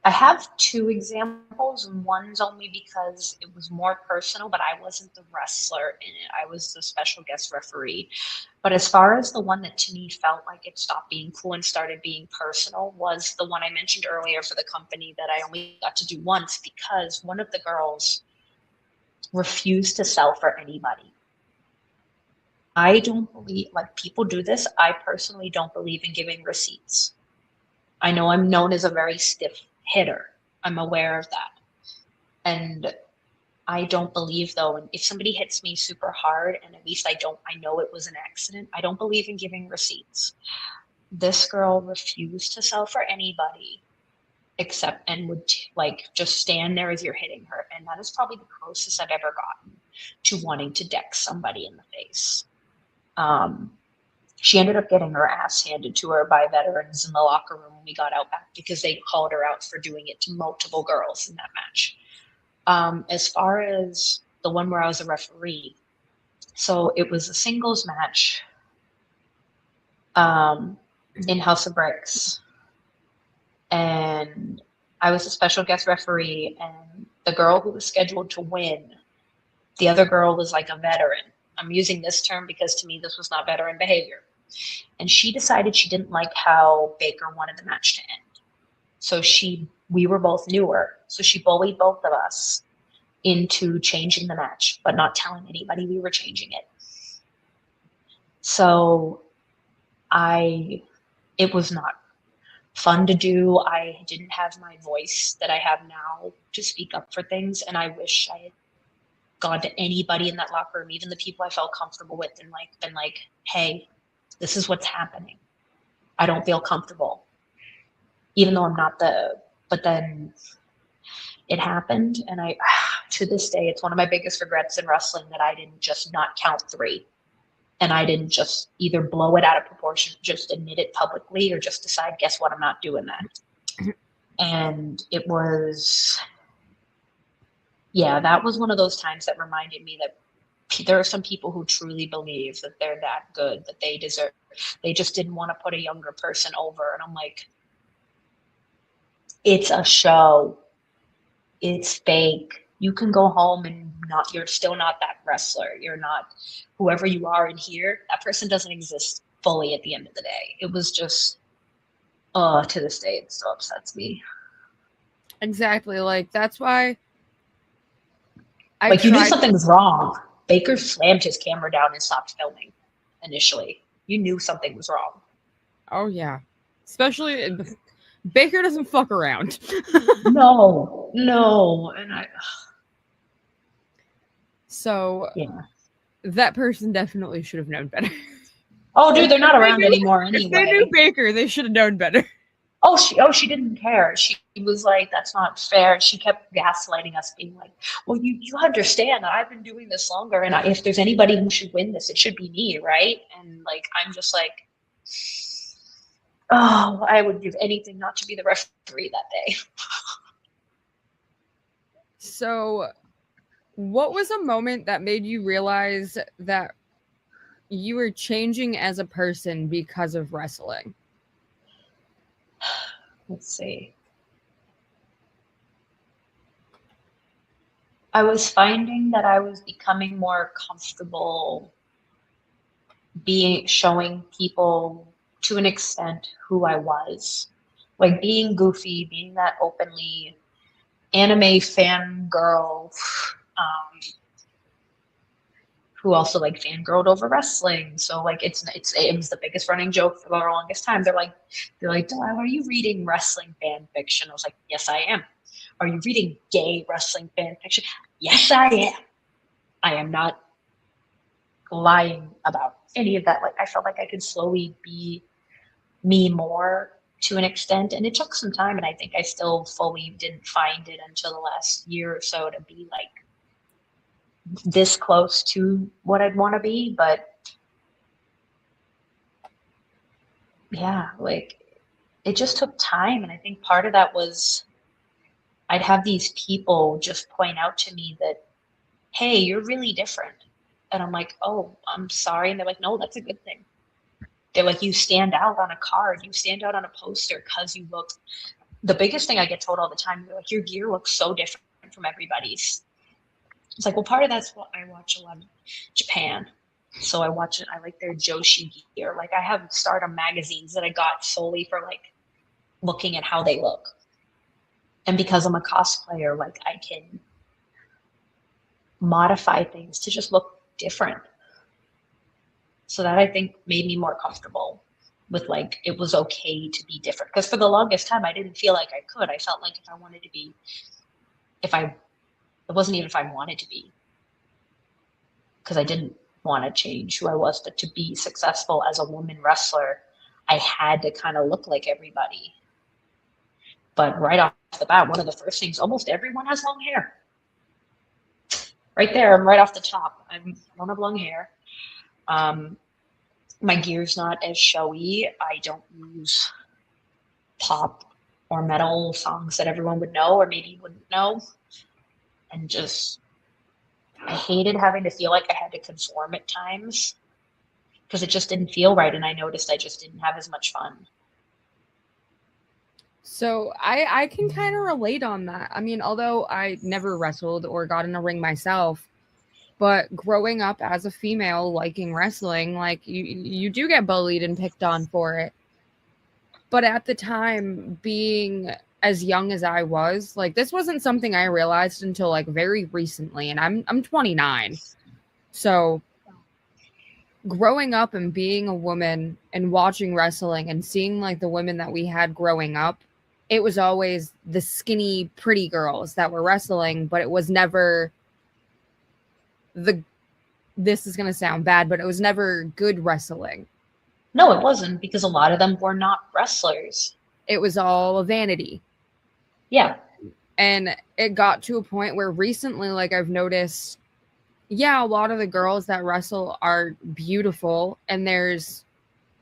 I have two examples, and one's only because it was more personal, but I wasn't the wrestler in it. I was the special guest referee. But as far as the one that to me felt like it stopped being cool and started being personal was the one I mentioned earlier for the company that I only got to do once because one of the girls refused to sell for anybody. I don't believe, like, people do this. I personally don't believe in giving receipts. I know I'm known as a very stiff hitter. I'm aware of that. And I don't believe, though, if somebody hits me super hard and at least I know it was an accident, I don't believe in giving receipts. This girl refused to sell for anybody except, and would like just stand there as you're hitting her. And that is probably the closest I've ever gotten to wanting to deck somebody in the face. She ended up getting her ass handed to her by veterans in the locker room when we got out back because they called her out for doing it to multiple girls in that match. As far as the one where I was a referee, so it was a singles match in House of Bricks. And I was a special guest referee, and the girl who was scheduled to win, the other girl was like a veteran. I'm using this term because to me this was not veteran behavior. And she decided she didn't like how Baker wanted the match to end. So we were both newer. So she bullied both of us into changing the match, but not telling anybody we were changing it. So it was not fun to do. I didn't have my voice that I have now to speak up for things. And I wish I had gone to anybody in that locker room, even the people I felt comfortable with, and like been like, hey, this is what's happening. I don't feel comfortable, even though I'm not but then it happened. And to this day, it's one of my biggest regrets in wrestling that I didn't just not count 3. And I didn't just either blow it out of proportion, just admit it publicly, or just decide, guess what, I'm not doing that. And it was, yeah, that was one of those times that reminded me that there are some people who truly believe that they're that good, that they deserve. They just didn't want to put a younger person over. And I'm like, it's a show. It's fake. You can go home and you're still not that wrestler. You're not whoever you are in here. That person doesn't exist fully at the end of the day. It was just, to this day, it still upsets me. Exactly. Like, that's why you knew something was wrong. Baker slammed his camera down and stopped filming initially. You knew something was wrong. Oh, yeah. Especially, Baker doesn't fuck around. No. And So, yeah. That person definitely should have known better. Oh, dude, they're not around anymore anyway. If they knew Baker, they should have known better. She didn't care. She was like, that's not fair. She kept gaslighting us, being like, well, you understand that I've been doing this longer, and if there's anybody who should win this, it should be me, right? And like, I'm just like, oh, I would give anything not to be the referee that day. So, what was a moment that made you realize that you were changing as a person because of wrestling? Let's see. I was finding that I was becoming more comfortable showing people to an extent who I was. Like being goofy, being that openly anime fangirl, who also like fangirled over wrestling. So like it was the biggest running joke for the longest time. They're like, Delilah, are you reading wrestling fan fiction? I was like, yes, I am. Are you reading gay wrestling fan fiction? Yes, I am. I am not lying about any of that. Like I felt like I could slowly be me more to an extent, and it took some time, and I think I still fully didn't find it until the last year or so to be like this close to what I'd want to be. But yeah, like it just took time, and I think part of that was I'd have these people just point out to me that, hey, you're really different. And I'm like, oh, I'm sorry. And they're like, no, that's a good thing. They're like, you stand out on a card, you stand out on a poster because you look. The biggest thing I get told all the time, they're like, your gear looks so different from everybody's. It's like, well, part of that's what I watch a lot of Japan. So I watch it. I like their Joshi gear. Like I have Stardom magazines that I got solely for like looking at how they look. And because I'm a cosplayer, like I can modify things to just look different. So that I think made me more comfortable with like, it was okay to be different. Because for the longest time, I didn't feel like I could. I felt like if I wanted to be, it wasn't even if I wanted to be. Because I didn't want to change who I was, but to be successful as a woman wrestler, I had to kind of look like everybody. But right off the bat, one of the first things, almost everyone has long hair. Right there, I'm right off the top. I don't have long hair. My gear's not as showy. I don't use pop or metal songs that everyone would know or maybe wouldn't know. And just, I hated having to feel like I had to conform at times because it just didn't feel right. And I noticed I just didn't have as much fun. So I can kind of relate on that. I mean, although I never wrestled or got in a ring myself, but growing up as a female liking wrestling, like you do get bullied and picked on for it. But at the time, being as young as I was, like this wasn't something I realized until like very recently, and I'm 29. So growing up and being a woman and watching wrestling and seeing like the women that we had growing up, it was always the skinny, pretty girls that were wrestling, but it was never the this is going to sound bad, but it was never good wrestling. No, it wasn't, because a lot of them were not wrestlers. It was all a vanity. Yeah. And it got to a point where recently, like, I've noticed, yeah, a lot of the girls that wrestle are beautiful, and there's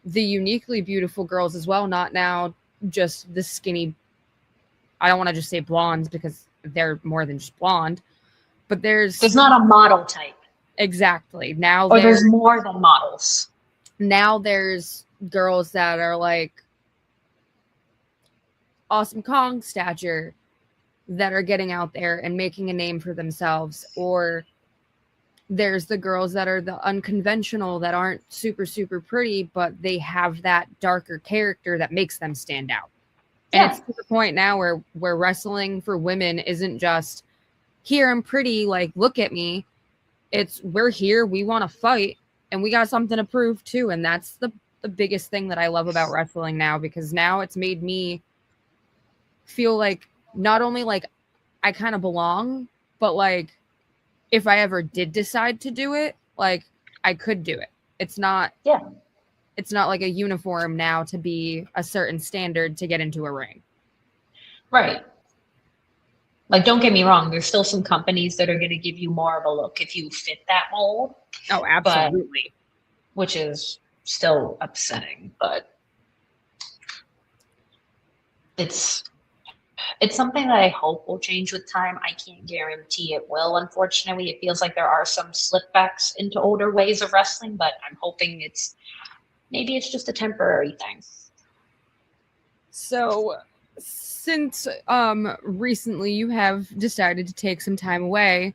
the uniquely beautiful girls as well, not now just the skinny, I don't want to just say blondes because they're more than just blonde, but There's not a model type. Exactly. Now or there's more than models. Now there's girls that are like Awesome Kong stature that are getting out there and making a name for themselves, or there's the girls that are the unconventional that aren't super, super pretty, but they have that darker character that makes them stand out. And it's to the point now where wrestling for women isn't just, here, I'm pretty, like, look at me. It's, we're here, we want to fight, and we got something to prove too. And that's the biggest thing that I love about wrestling now, because now it's made me feel like not only like I kind of belong, but like if I ever did decide to do it, like I could do it. It's not like a uniform now to be a certain standard to get into a ring. Right. Like, don't get me wrong, there's still some companies that are going to give you more of a look if you fit that mold. Oh, absolutely. Which is still upsetting, but it's something that I hope will change with time. I can't guarantee it will, unfortunately. It feels like there are some slipbacks into older ways of wrestling, but I'm hoping maybe it's just a temporary thing. So since recently you have decided to take some time away,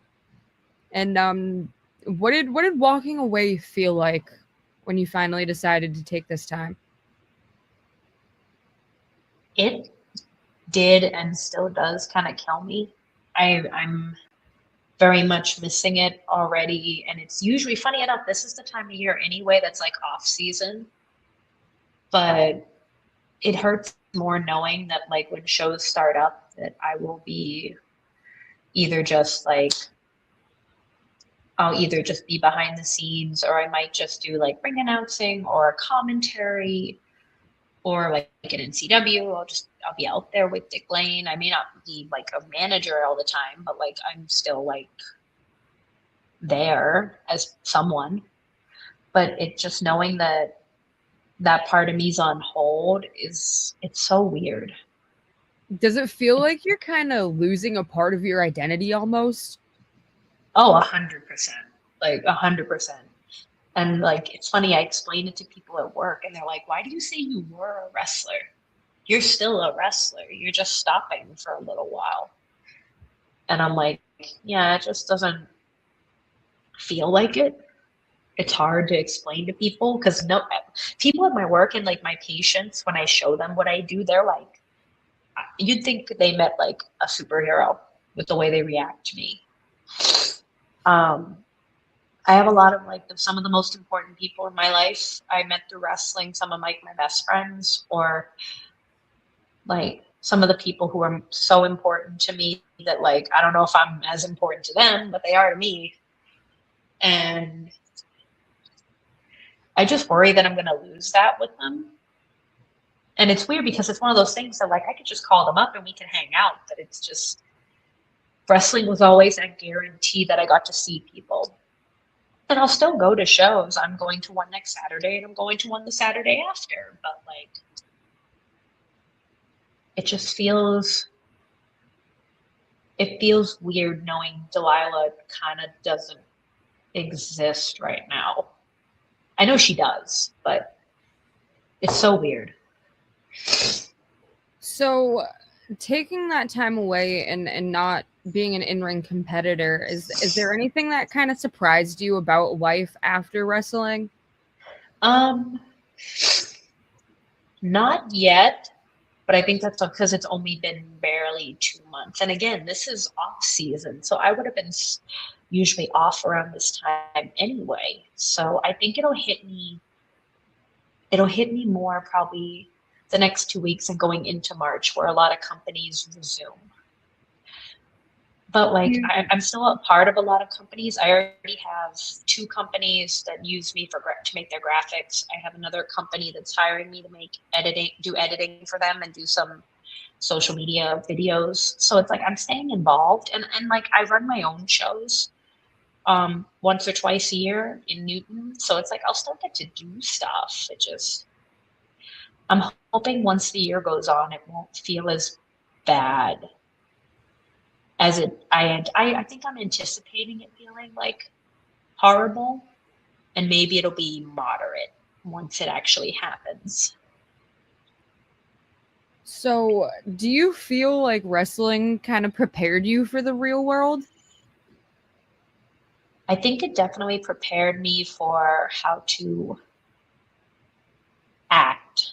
and what did walking away feel like when you finally decided to take this time? It did and still does kind of kill me. I'm very much missing it already, and it's usually, funny enough, this is the time of year anyway that's like off season, but it hurts more knowing that, like, when shows start up, that I will be either just like, I'll either just be behind the scenes, or I might just do like ring announcing or commentary, or like an NCW. I'll be out there with Dick Lane. I may not be like a manager all the time, but like I'm still like there as someone. But it just knowing that part of me's on hold it's so weird. Does it feel like you're kind of losing a part of your identity almost? Oh, 100%. Like 100%. And like, it's funny, I explained it to people at work and they're like, why do you say you were a wrestler? You're still a wrestler. You're just stopping for a little while. And I'm like, yeah, it just doesn't feel like it. It's hard to explain to people because people at my work and like my patients, when I show them what I do, they're like, you'd think they met like a superhero with the way they react to me. I have a lot of like some of the most important people in my life I met through wrestling, some of like my best friends, or like some of the people who are so important to me that like I don't know if I'm as important to them, but they are to me. And I just worry that I'm going to lose that with them. And it's weird because it's one of those things that like I could just call them up and we can hang out, but it's just, wrestling was always a guarantee that I got to see people. And I'll still go to shows. I'm going to one next Saturday and I'm going to one the Saturday after. But like, it just feels weird knowing Delilah kind of doesn't exist right now. I know she does, but it's so weird. So taking that time away and not being an in-ring competitor, is there anything that kind of surprised you about life after wrestling? Not yet, but I think that's because it's only been barely 2 months. And again, this is off season, so I would have been usually off around this time anyway. So I think it'll hit me more probably the next 2 weeks and going into March, where a lot of companies resume. But like I'm still a part of a lot of companies. I already have 2 companies that use me to make their graphics. I have another company that's hiring me to do editing for them and do some social media videos. So it's like I'm staying involved, and like I run my own shows once or twice a year in Newton. So it's like I'll still get to do stuff. I'm hoping once the year goes on, it won't feel as bad as I think I'm anticipating it feeling like horrible, and maybe it'll be moderate once it actually happens. So, do you feel like wrestling kind of prepared you for the real world? I think it definitely prepared me for how to act.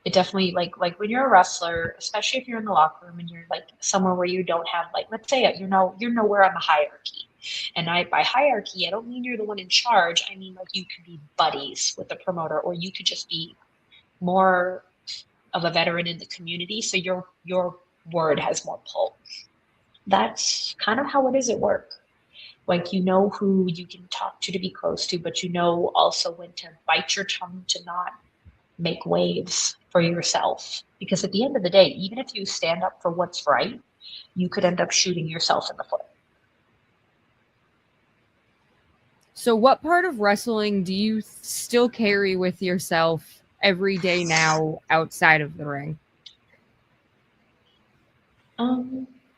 It definitely like when you're a wrestler, especially if you're in the locker room and you're like somewhere where you don't have, like, let's say you're nowhere on the hierarchy. And by hierarchy, I don't mean you're the one in charge. I mean like you could be buddies with the promoter, or you could just be more of a veteran in the community, so your word has more pull. That's kind of how it is at work. Like, you know who you can talk to be close to, but you know also when to bite your tongue to not make waves for yourself. Because at the end of the day, even if you stand up for what's right, you could end up shooting yourself in the foot. So, what part of wrestling do you still carry with yourself every day now outside of the ring?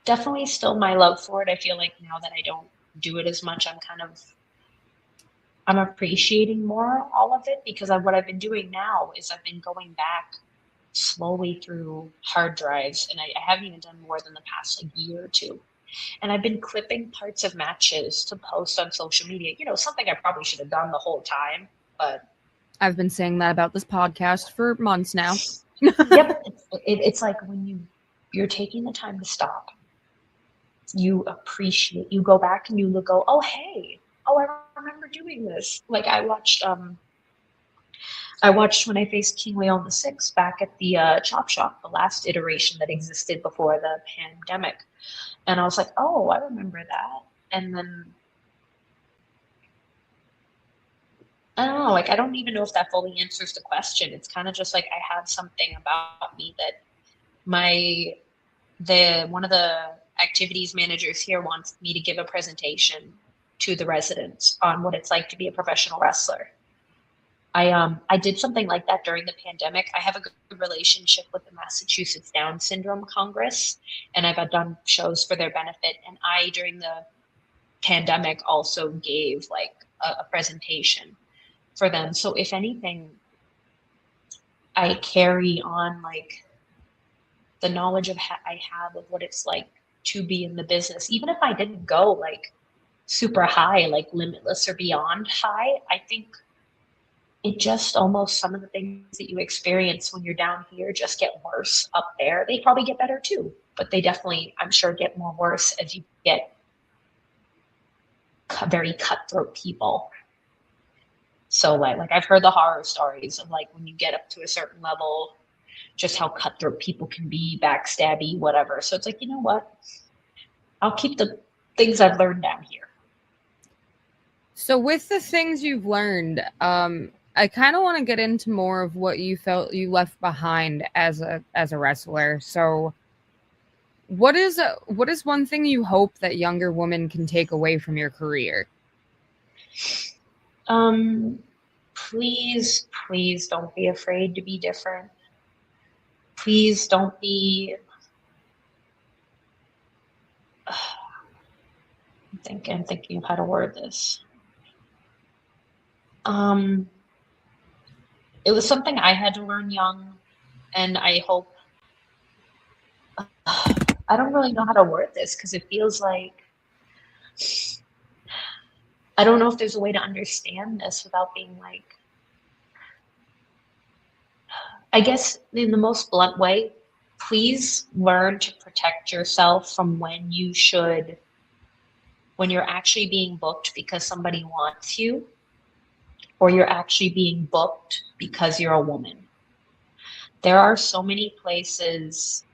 Definitely still my love for it. I feel like now that I don't do it as much, I'm appreciating more all of it, because what I've been doing now is I've been going back slowly through hard drives, and I haven't even done more than the past like year or two. And I've been clipping parts of matches to post on social media. Something I probably should have done the whole time, but I've been saying that about this podcast for months now. yep, it's like when you're taking the time to stop, you go back and you go, oh hey, oh I remember doing this. Like I watched when I faced King Leon VI back at the Chop Shop, the last iteration that existed before the pandemic. And I was like, oh, I remember that. And then, I don't know, like, I don't even know if that fully answers the question. It's kind of just like I have something about me that one of the activities managers here wants me to give a presentation to the residents on what it's like to be a professional wrestler. I did something like that during the pandemic. I have a good relationship with the Massachusetts Down Syndrome Congress, and I've done shows for their benefit. And I, during the pandemic, also gave like a presentation for them. So if anything, I carry on like the knowledge I have of what it's like to be in the business. Even if I didn't go like super high, like Limitless or Beyond high, I think it just almost, some of the things that you experience when you're down here just get worse up there. They probably get better too, but they definitely, I'm sure, get more worse as you get very cutthroat people. So like I've heard the horror stories of like when you get up to a certain level, just how cutthroat people can be, backstabby, whatever. So it's like, you know what? I'll keep the things I've learned down here. So with the things you've learned, I kind of want to get into more of what you felt you left behind as a wrestler. So what is one thing you hope that younger women can take away from your career? Please don't be afraid to be different. Please don't be, I'm thinking of how to word this. It was something I had to learn young, and I hope, I don't really know how to word this because it feels like, I don't know if there's a way to understand this without being like, I guess in the most blunt way, please learn to protect yourself from when you're actually being booked because somebody wants you, or you're actually being booked because you're a woman. There are so many places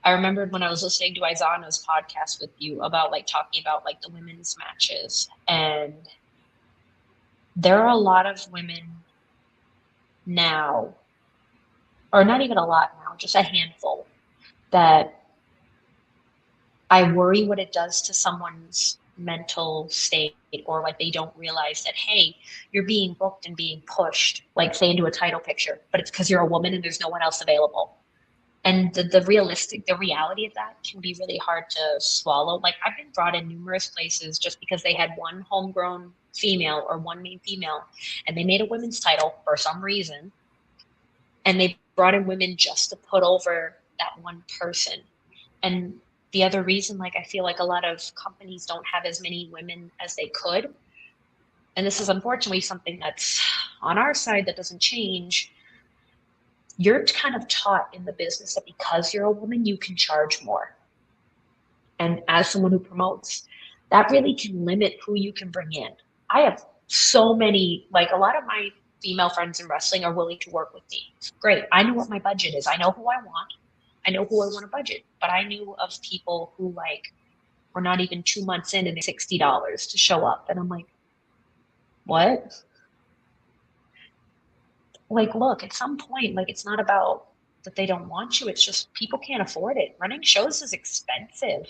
I remembered when I was listening to Izana's podcast with you about like talking about like the women's matches, and there are a lot of women now, or not even a lot now, just a handful, that I worry what it does to someone's mental state, or like they don't realize that, hey, you're being booked and being pushed, like say into a title picture, but it's because you're a woman and there's no one else available. And the reality of that can be really hard to swallow. Like I've been brought in numerous places just because they had one homegrown female or one main female, and they made a women's title for some reason, and they brought in women just to put over that one person. And the other reason, like I feel like a lot of companies don't have as many women as they could, and this is unfortunately something that's on our side that doesn't change. You're kind of taught in the business that because you're a woman, you can charge more. And as someone who promotes, that really can limit who you can bring in. I have so many, like a lot of my female friends in wrestling are willing to work with me. Great. I know what my budget is. I know who I want. I know who I want to budget. But I knew of people who like were not even 2 months in and they're $60 to show up. And I'm like, what? Like, look, at some point, like it's not about that they don't want you. It's just people can't afford it. Running shows is expensive.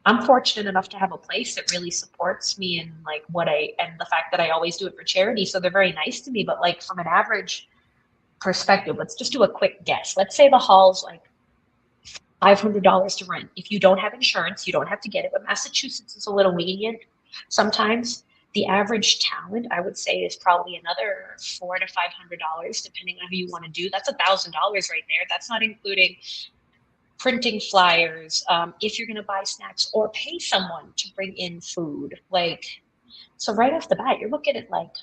I'm fortunate enough to have a place that really supports me and like and the fact that I always do it for charity. So they're very nice to me. But like from an average perspective, let's just do a quick guess. Let's say the hall's like $500 to rent. If you don't have insurance, you don't have to get it. But Massachusetts is a little lenient sometimes. The average talent, I would say, is probably another $400 to $500, depending on who you want to do. That's $1,000 right there. That's not including printing flyers, if you're going to buy snacks or pay someone to bring in food. Like, so right off the bat, you're looking at like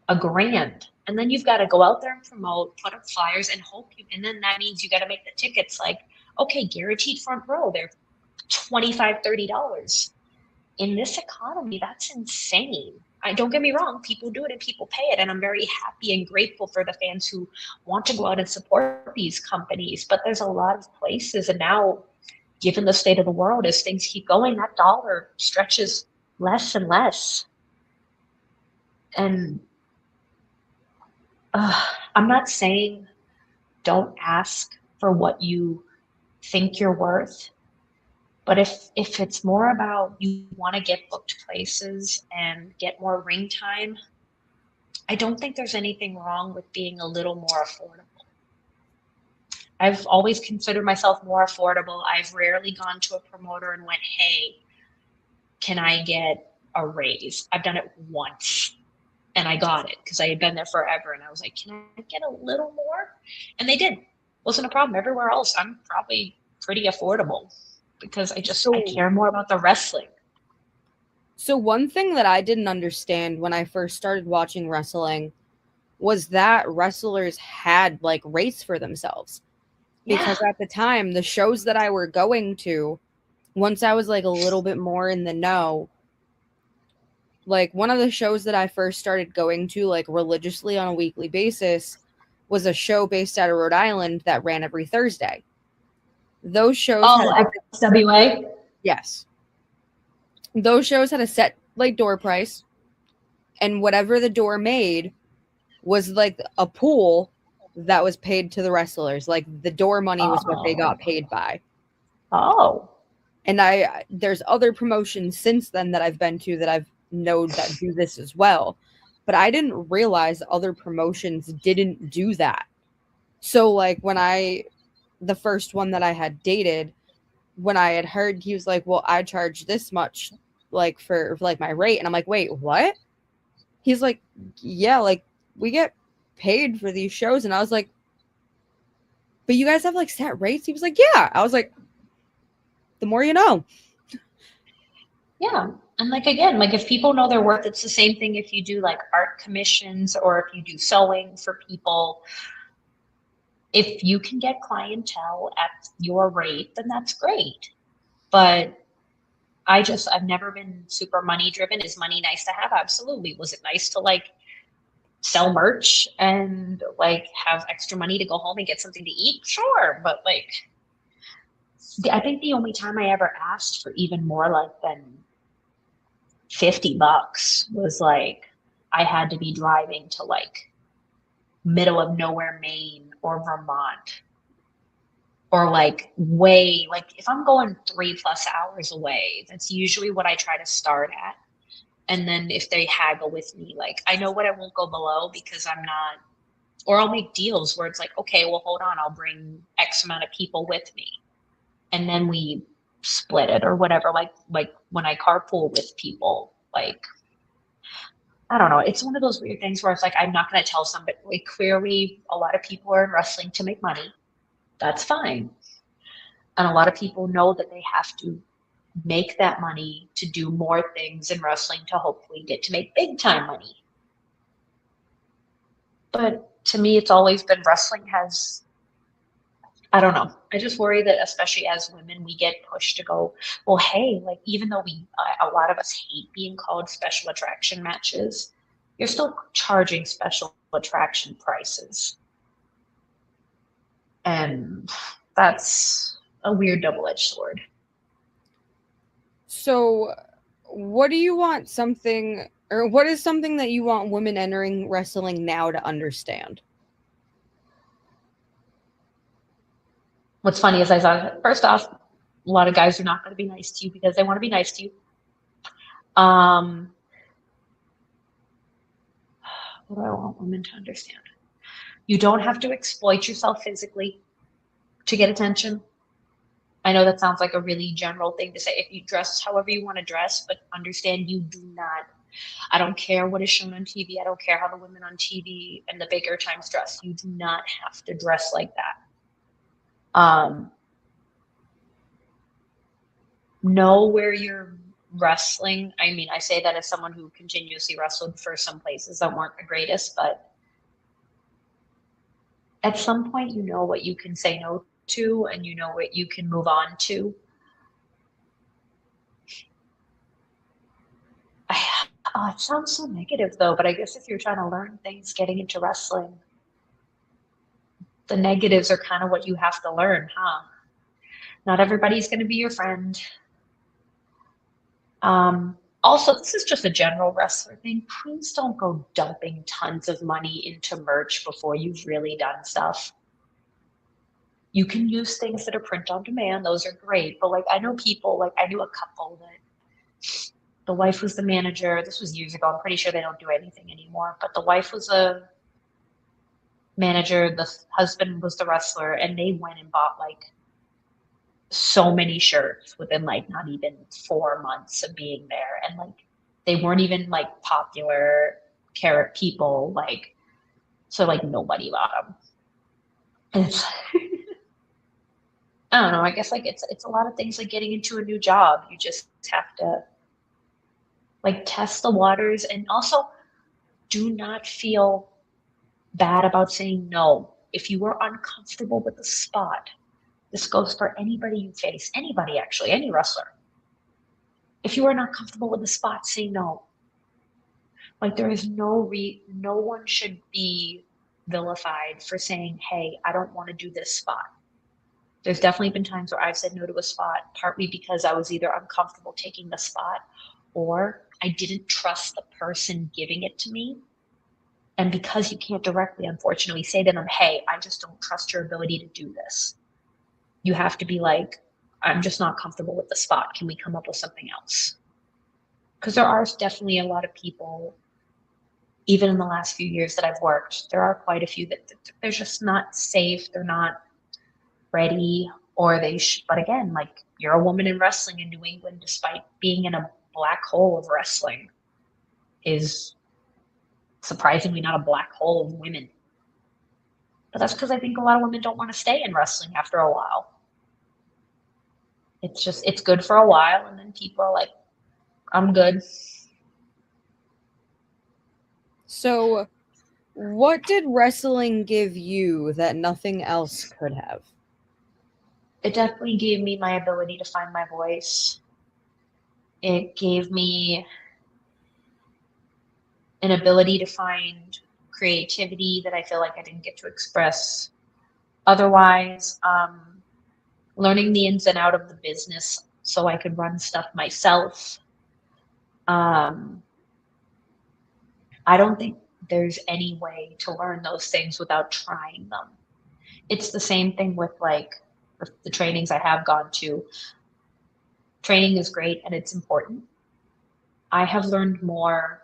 $1,000. And then you've got to go out there and promote, put up flyers and and then that means you got to make the tickets like, okay, guaranteed front row. They're $25, $30. In this economy, that's insane. Don't get me wrong, people do it and people pay it. And I'm very happy and grateful for the fans who want to go out and support these companies. But there's a lot of places. And now, given the state of the world, as things keep going, that dollar stretches less and less. And I'm not saying don't ask for what you think you're worth. But if it's more about you want to get booked places and get more ring time, I don't think there's anything wrong with being a little more affordable. I've always considered myself more affordable. I've rarely gone to a promoter and went, hey, can I get a raise? I've done it once and I got it because I had been there forever. And I was like, can I get a little more? And they did. Wasn't a problem. Everywhere else, I'm probably pretty affordable, because I care more about the wrestling. So one thing that I didn't understand when I first started watching wrestling was that wrestlers had like rates for themselves. Because at the time, the shows that I were going to, once I was like a little bit more in the know, like one of the shows that I first started going to like religiously on a weekly basis was a show based out of Rhode Island that ran every Thursday. Those shows XWA? Yes. Those shows had a set like door price, and whatever the door made was like a pool that was paid to the wrestlers. Like the door money was what they got paid by. Oh. And there's other promotions since then that I've been to that I've known that do this as well. But I didn't realize other promotions didn't do that. So like the first one that I had dated, when I had heard, he was like, well, I charge this much like for like my rate. And I'm like, wait, what? He's like, yeah, like we get paid for these shows. And I was like, but you guys have like set rates? He was like, yeah. I was like, the more you know. Yeah. And like, again, like if people know their worth, it's the same thing if you do like art commissions or if you do sewing for people. If you can get clientele at your rate, then that's great. But I've never been super money driven. Is money nice to have? Absolutely. Was it nice to like sell merch and like have extra money to go home and get something to eat? Sure. But like, I think the only time I ever asked for even more like than $50 was like I had to be driving to like middle of nowhere, Maine or Vermont, or like way, like if I'm going 3+ hours away, that's usually what I try to start at. And then if they haggle with me, like I know what I won't go below because I'm not, or I'll make deals where it's like, okay, well, hold on, I'll bring X amount of people with me. And then we split it or whatever. Like when I carpool with people, like I don't know. It's one of those weird things where it's like I'm not going to tell somebody. Like clearly, a lot of people are in wrestling to make money. That's fine, and a lot of people know that they have to make that money to do more things in wrestling to hopefully get to make big time money. But to me, it's always been wrestling has. I don't know. I just worry that, especially as women, we get pushed to go, well, hey, like, even though a lot of us hate being called special attraction matches, you're still charging special attraction prices. And that's a weird double-edged sword. So, what do you want something, or what is something that you want women entering wrestling now to understand? What's funny is I saw, first off, a lot of guys are not going to be nice to you because they want to be nice to you. What do I want women to understand? You don't have to exploit yourself physically to get attention. I know that sounds like a really general thing to say. If you dress however you want to dress, but understand you do not. I don't care what is shown on TV. I don't care how the women on TV and the bigger times dress. You do not have to dress like that. Know where you're wrestling. I mean, I say that as someone who continuously wrestled for some places that weren't the greatest, but at some point, you know what you can say no to and you know what you can move on to. It sounds so negative though, but I guess if you're trying to learn things getting into wrestling, the negatives are kind of what you have to learn, huh? Not everybody's going to be your friend. Also, this is just a general wrestler thing. Please don't go dumping tons of money into merch before you've really done stuff. You can use things that are print on demand. Those are great. But like, I know people, like I knew a couple that the wife was the manager. This was years ago. I'm pretty sure they don't do anything anymore. But the wife was a manager. The husband was the wrestler. And they went and bought like so many shirts within like not even 4 months of being there. And like, they weren't even like popular carrot people. Like, so like nobody bought them. And it's I don't know. I guess like it's a lot of things like getting into a new job. You just have to like test the waters and also do not feel bad about saying no. If you are uncomfortable with the spot, this goes for anybody you face, anybody actually, any wrestler. If you are not comfortable with the spot, say no. Like there is no one should be vilified for saying, "Hey, I don't want to do this spot." There's definitely been times where I've said no to a spot, partly because I was either uncomfortable taking the spot or I didn't trust the person giving it to me. And because you can't directly, unfortunately, say to them, hey, I just don't trust your ability to do this. You have to be like, I'm just not comfortable with the spot. Can we come up with something else? Because there are definitely a lot of people, even in the last few years that I've worked, there are quite a few that they're just not safe. They're not ready, or but again, like you're a woman in wrestling in New England, despite being in a black hole of wrestling, is surprisingly not a black hole of women. But that's because I think a lot of women don't want to stay in wrestling after a while. It's good for a while, and then people are like, I'm good. So, what did wrestling give you that nothing else could have? It definitely gave me my ability to find my voice. It gave me an ability to find creativity that I feel like I didn't get to express otherwise. learning the ins and out of the business so I could run stuff myself. I don't think there's any way to learn those things without trying them. It's the same thing with like the trainings I have gone to. Training is great and it's important. I have learned more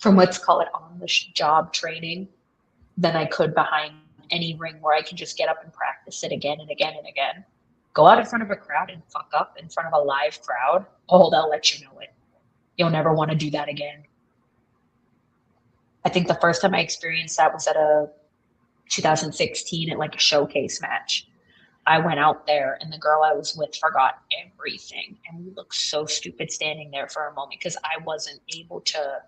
from, let's call it, on the job training than I could behind any ring where I can just get up and practice it again and again and again. Go out in front of a crowd and fuck up in front of a live crowd. Oh, they'll let you know it. You'll never want to do that again. I think the first time I experienced that was at a 2016 at like a showcase match. I went out there and the girl I was with forgot everything. And we looked so stupid standing there for a moment because I wasn't able to,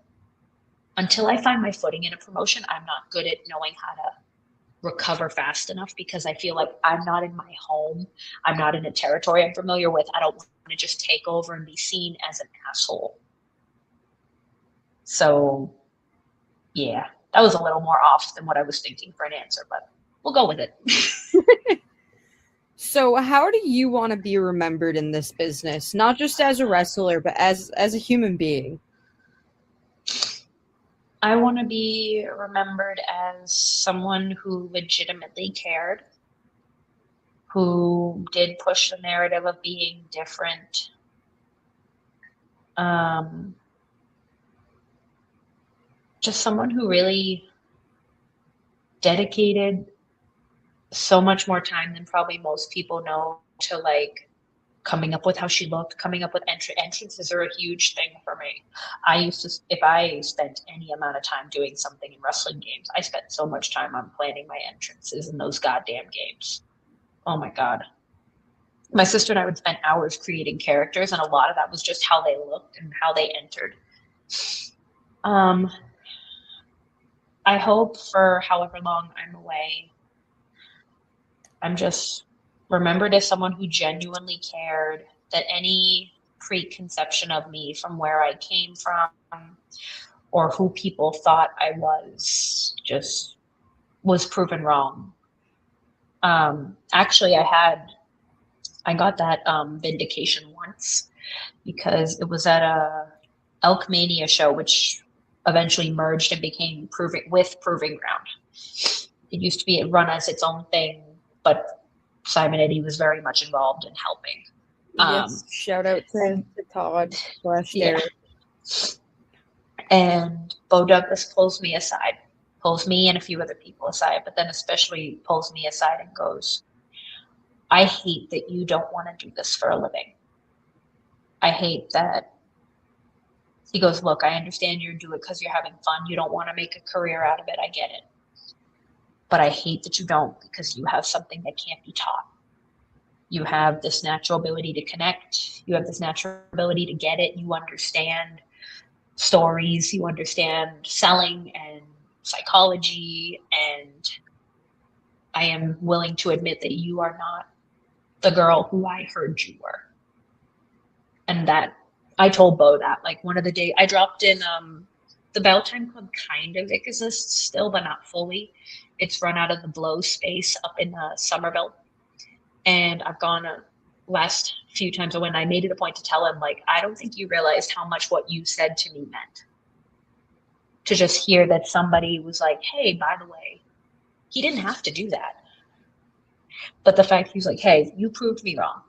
until I find my footing in a promotion, I'm not good at knowing how to recover fast enough because I feel like I'm not in my home. I'm not in a territory I'm familiar with. I don't want to just take over and be seen as an asshole. So yeah, that was a little more off than what I was thinking for an answer, but we'll go with it. So how do you want to be remembered in this business? Not just as a wrestler, but as a human being? I want to be remembered as someone who legitimately cared, who did push the narrative of being different. Just someone who really dedicated so much more time than probably most people know to like coming up with how she looked, coming up with entrances are a huge thing for me. I used to, if I spent any amount of time doing something in wrestling games, I spent so much time on planning my entrances in those goddamn games. Oh my God. My sister and I would spend hours creating characters, and a lot of that was just how they looked and how they entered. I hope for however long I'm away, I'm just remembered as someone who genuinely cared, that any preconception of me from where I came from or who people thought I was just was proven wrong. Actually, I got that vindication once because it was at a Elk Mania show, which eventually merged and became Proving Ground. It used to be run as its own thing, but Simon Eddy was very much involved in helping. Yes, shout out to Todd / Derek. And Bo Douglas pulls me and a few other people aside, but then especially pulls me aside and goes, I hate that you don't want to do this for a living. I hate that. He goes, look, I understand you do it because you're having fun. You don't want to make a career out of it. I get it. But I hate that you don't, because you have something that can't be taught. You have this natural ability to connect. You have this natural ability to get it. You understand stories. You understand selling and psychology. And I am willing to admit that you are not the girl who I heard you were. And that I told Bo that, like, one of the days I dropped in, the Belltime Club kind of exists still, but not fully. It's run out of the Blow space up in Somerville. And I've gone last few times when I made it a point to tell him, like, I don't think you realized how much what you said to me meant. To just hear that somebody was like, hey, by the way, he didn't have to do that. But the fact he was like, hey, you proved me wrong.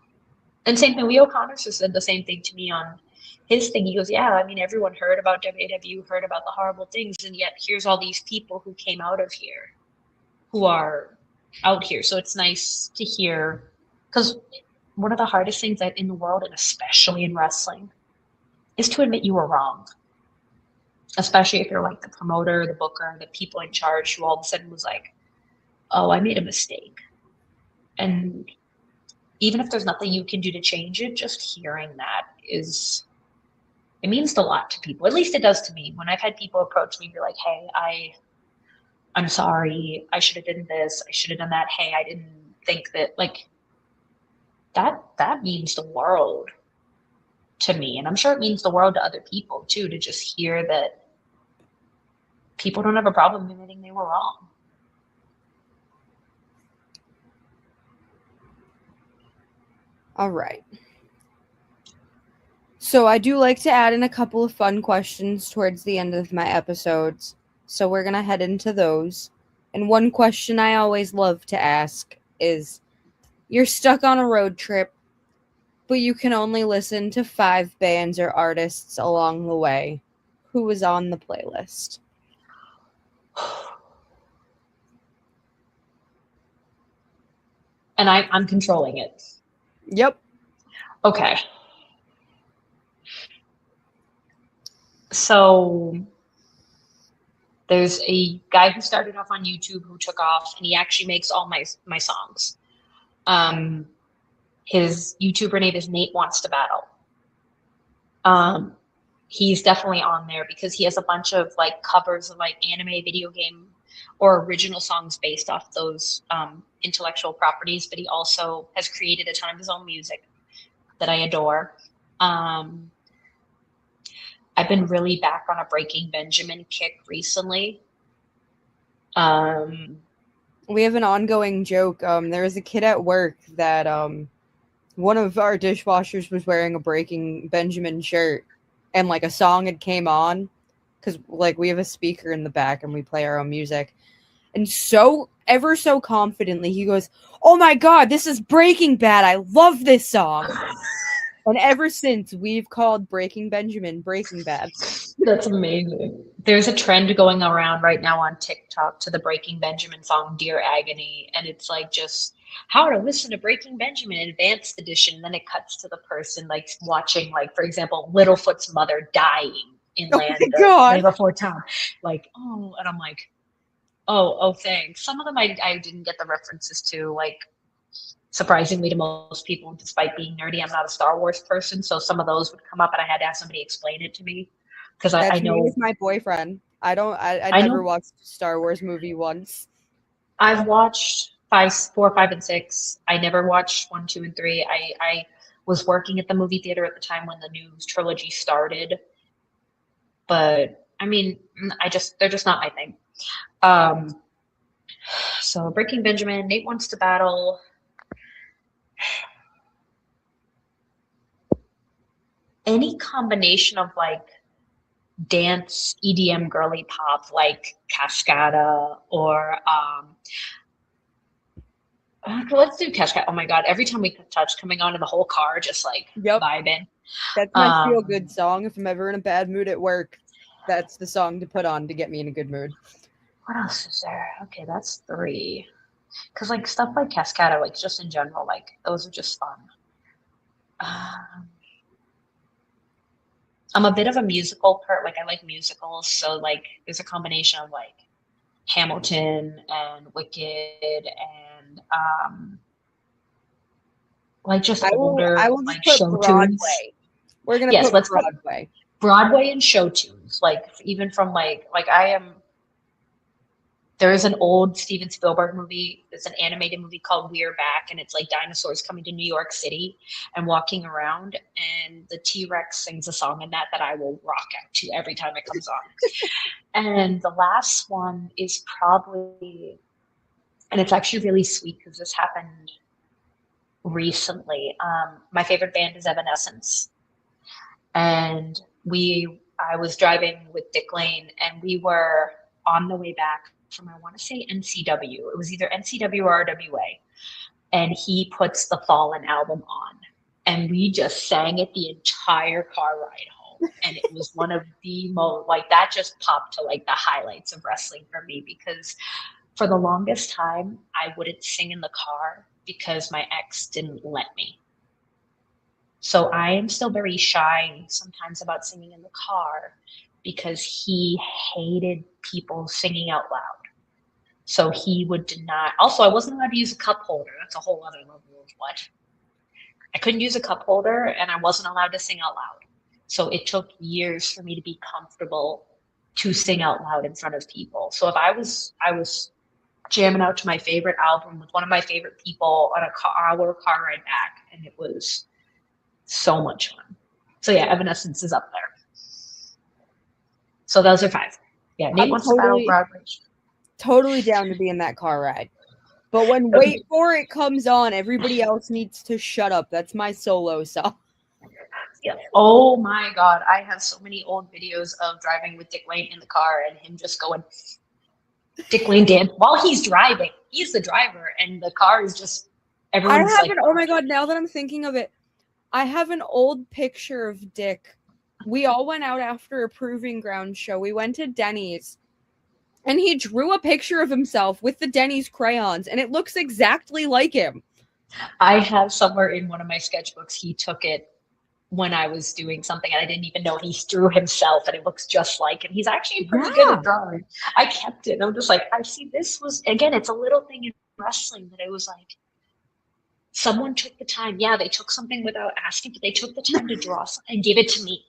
And same thing, Leo Connors has said the same thing to me on his thing. He goes, yeah, I mean, everyone heard about WAW, heard about the horrible things, and yet here's all these people who came out of here, who are out here. So it's nice to hear, because one of the hardest things in the world, and especially in wrestling, is to admit you were wrong. Especially if you're like the promoter, the booker, the people in charge who all of a sudden was like, oh, I made a mistake. And even if there's nothing you can do to change it, just hearing that it means a lot to people. At least it does to me. When I've had people approach me and be like, hey, I'm sorry, I should have done this, I should have done that, hey, I didn't think that, like, that means the world to me. And I'm sure it means the world to other people too, to just hear that people don't have a problem admitting they were wrong. All right. So I do like to add in a couple of fun questions towards the end of my episodes. So we're going to head into those. And one question I always love to ask is, you're stuck on a road trip, but you can only listen to 5 bands or artists along the way. Who was on the playlist? And I'm controlling it. Yep. Okay. So there's a guy who started off on YouTube who took off, and he actually makes all my songs. His YouTuber name is Nate Wants to Battle. He's definitely on there because he has a bunch of like covers of like anime, video game, or original songs based off those intellectual properties. But he also has created a ton of his own music that I adore. I've been really back on a Breaking Benjamin kick recently. We have an ongoing joke. There was a kid at work that one of our dishwashers was wearing a Breaking Benjamin shirt, and like a song had came on, because like we have a speaker in the back and we play our own music, and so ever so confidently he goes, "Oh my god, this is Breaking Bad, I love this song." And ever since, we've called Breaking Benjamin Breaking Bad. That's amazing. There's a trend going around right now on TikTok to the Breaking Benjamin song Dear Agony, and it's like just how to listen to Breaking Benjamin advanced edition. Then it cuts to the person like watching, like, for example, Littlefoot's mother dying in Oh Land my god. Land Before Time. Like, oh, and I'm like, oh, thanks. Some of them I didn't get the references to, like, surprisingly to most people, despite being nerdy, I'm not a Star Wars person, so some of those would come up and I had to have somebody explain it to me, because I That's me know with my boyfriend. I I never know watched a Star Wars movie once. I've watched 4, 5, and 6. I never watched 1, 2, and 3. I was working at the movie theater at the time when the new trilogy started, but I mean, they're just not my thing. So Breaking Benjamin, Nate Wants to Battle. Any combination of like dance, EDM, girly pop, like Cascada or let's do Cascada. Oh my god! Every time we touch, coming on in the whole car, just like Yep. vibing. That's my feel good song. If I'm ever in a bad mood at work, that's the song to put on to get me in a good mood. What else is there? Okay, that's 3. Because like stuff like Cascada, like just in general, like those are just fun. I'm a bit of a musical part. Like I like musicals, so like there's a combination of like Hamilton and Wicked and like just I will older just like put show Broadway. tunes. We're gonna Yes, put let's put Broadway. Broadway and show tunes. Like even from like I am. There is an old Steven Spielberg movie. It's an animated movie called We're Back, and it's like dinosaurs coming to New York City and walking around, and the T-Rex sings a song in that I will rock out to every time it comes on. And the last one is probably, and it's actually really sweet because this happened recently. My favorite band is Evanescence, and I was driving with Dick Lane, and we were on the way back from, I want to say, NCW. It was either NCW or RWA. And he puts the Fallen album on. And we just sang it the entire car ride home. And it was one of the most, like, that just popped to like the highlights of wrestling for me, because for the longest time, I wouldn't sing in the car because my ex didn't let me. So I am still very shy sometimes about singing in the car because he hated people singing out loud. So he would deny. Also, I wasn't allowed to use a cup holder. That's a whole other level of what. I couldn't use a cup holder, and I wasn't allowed to sing out loud. So it took years for me to be comfortable to sing out loud in front of people. So if I was jamming out to my favorite album with one of my favorite people on our car ride back, and it was so much fun. So yeah, Evanescence is up there. So those are 5. Yeah, Nate Wants to Battle, Broadway. Totally down to be in that car ride. But when Wait For It comes on, everybody else needs to shut up. That's my solo song. Yeah. Oh my God. I have so many old videos of driving with Dick Wayne in the car and him just going, Dick Wayne dance while he's driving. He's the driver and the car is just, everyone's like, Oh my God, now that I'm thinking of it, I have an old picture of Dick. We all went out after a Proving Ground show. We went to Denny's. And he drew a picture of himself with the Denny's crayons, and it looks exactly like him. I have somewhere in one of my sketchbooks, he took it when I was doing something and I didn't even know he drew himself and it looks just like him. He's actually pretty good at drawing. I kept it. I'm just like, I see this was, again, it's a little thing in wrestling that it was like, someone took the time. Yeah, they took something without asking, but they took the time to draw something and give it to me.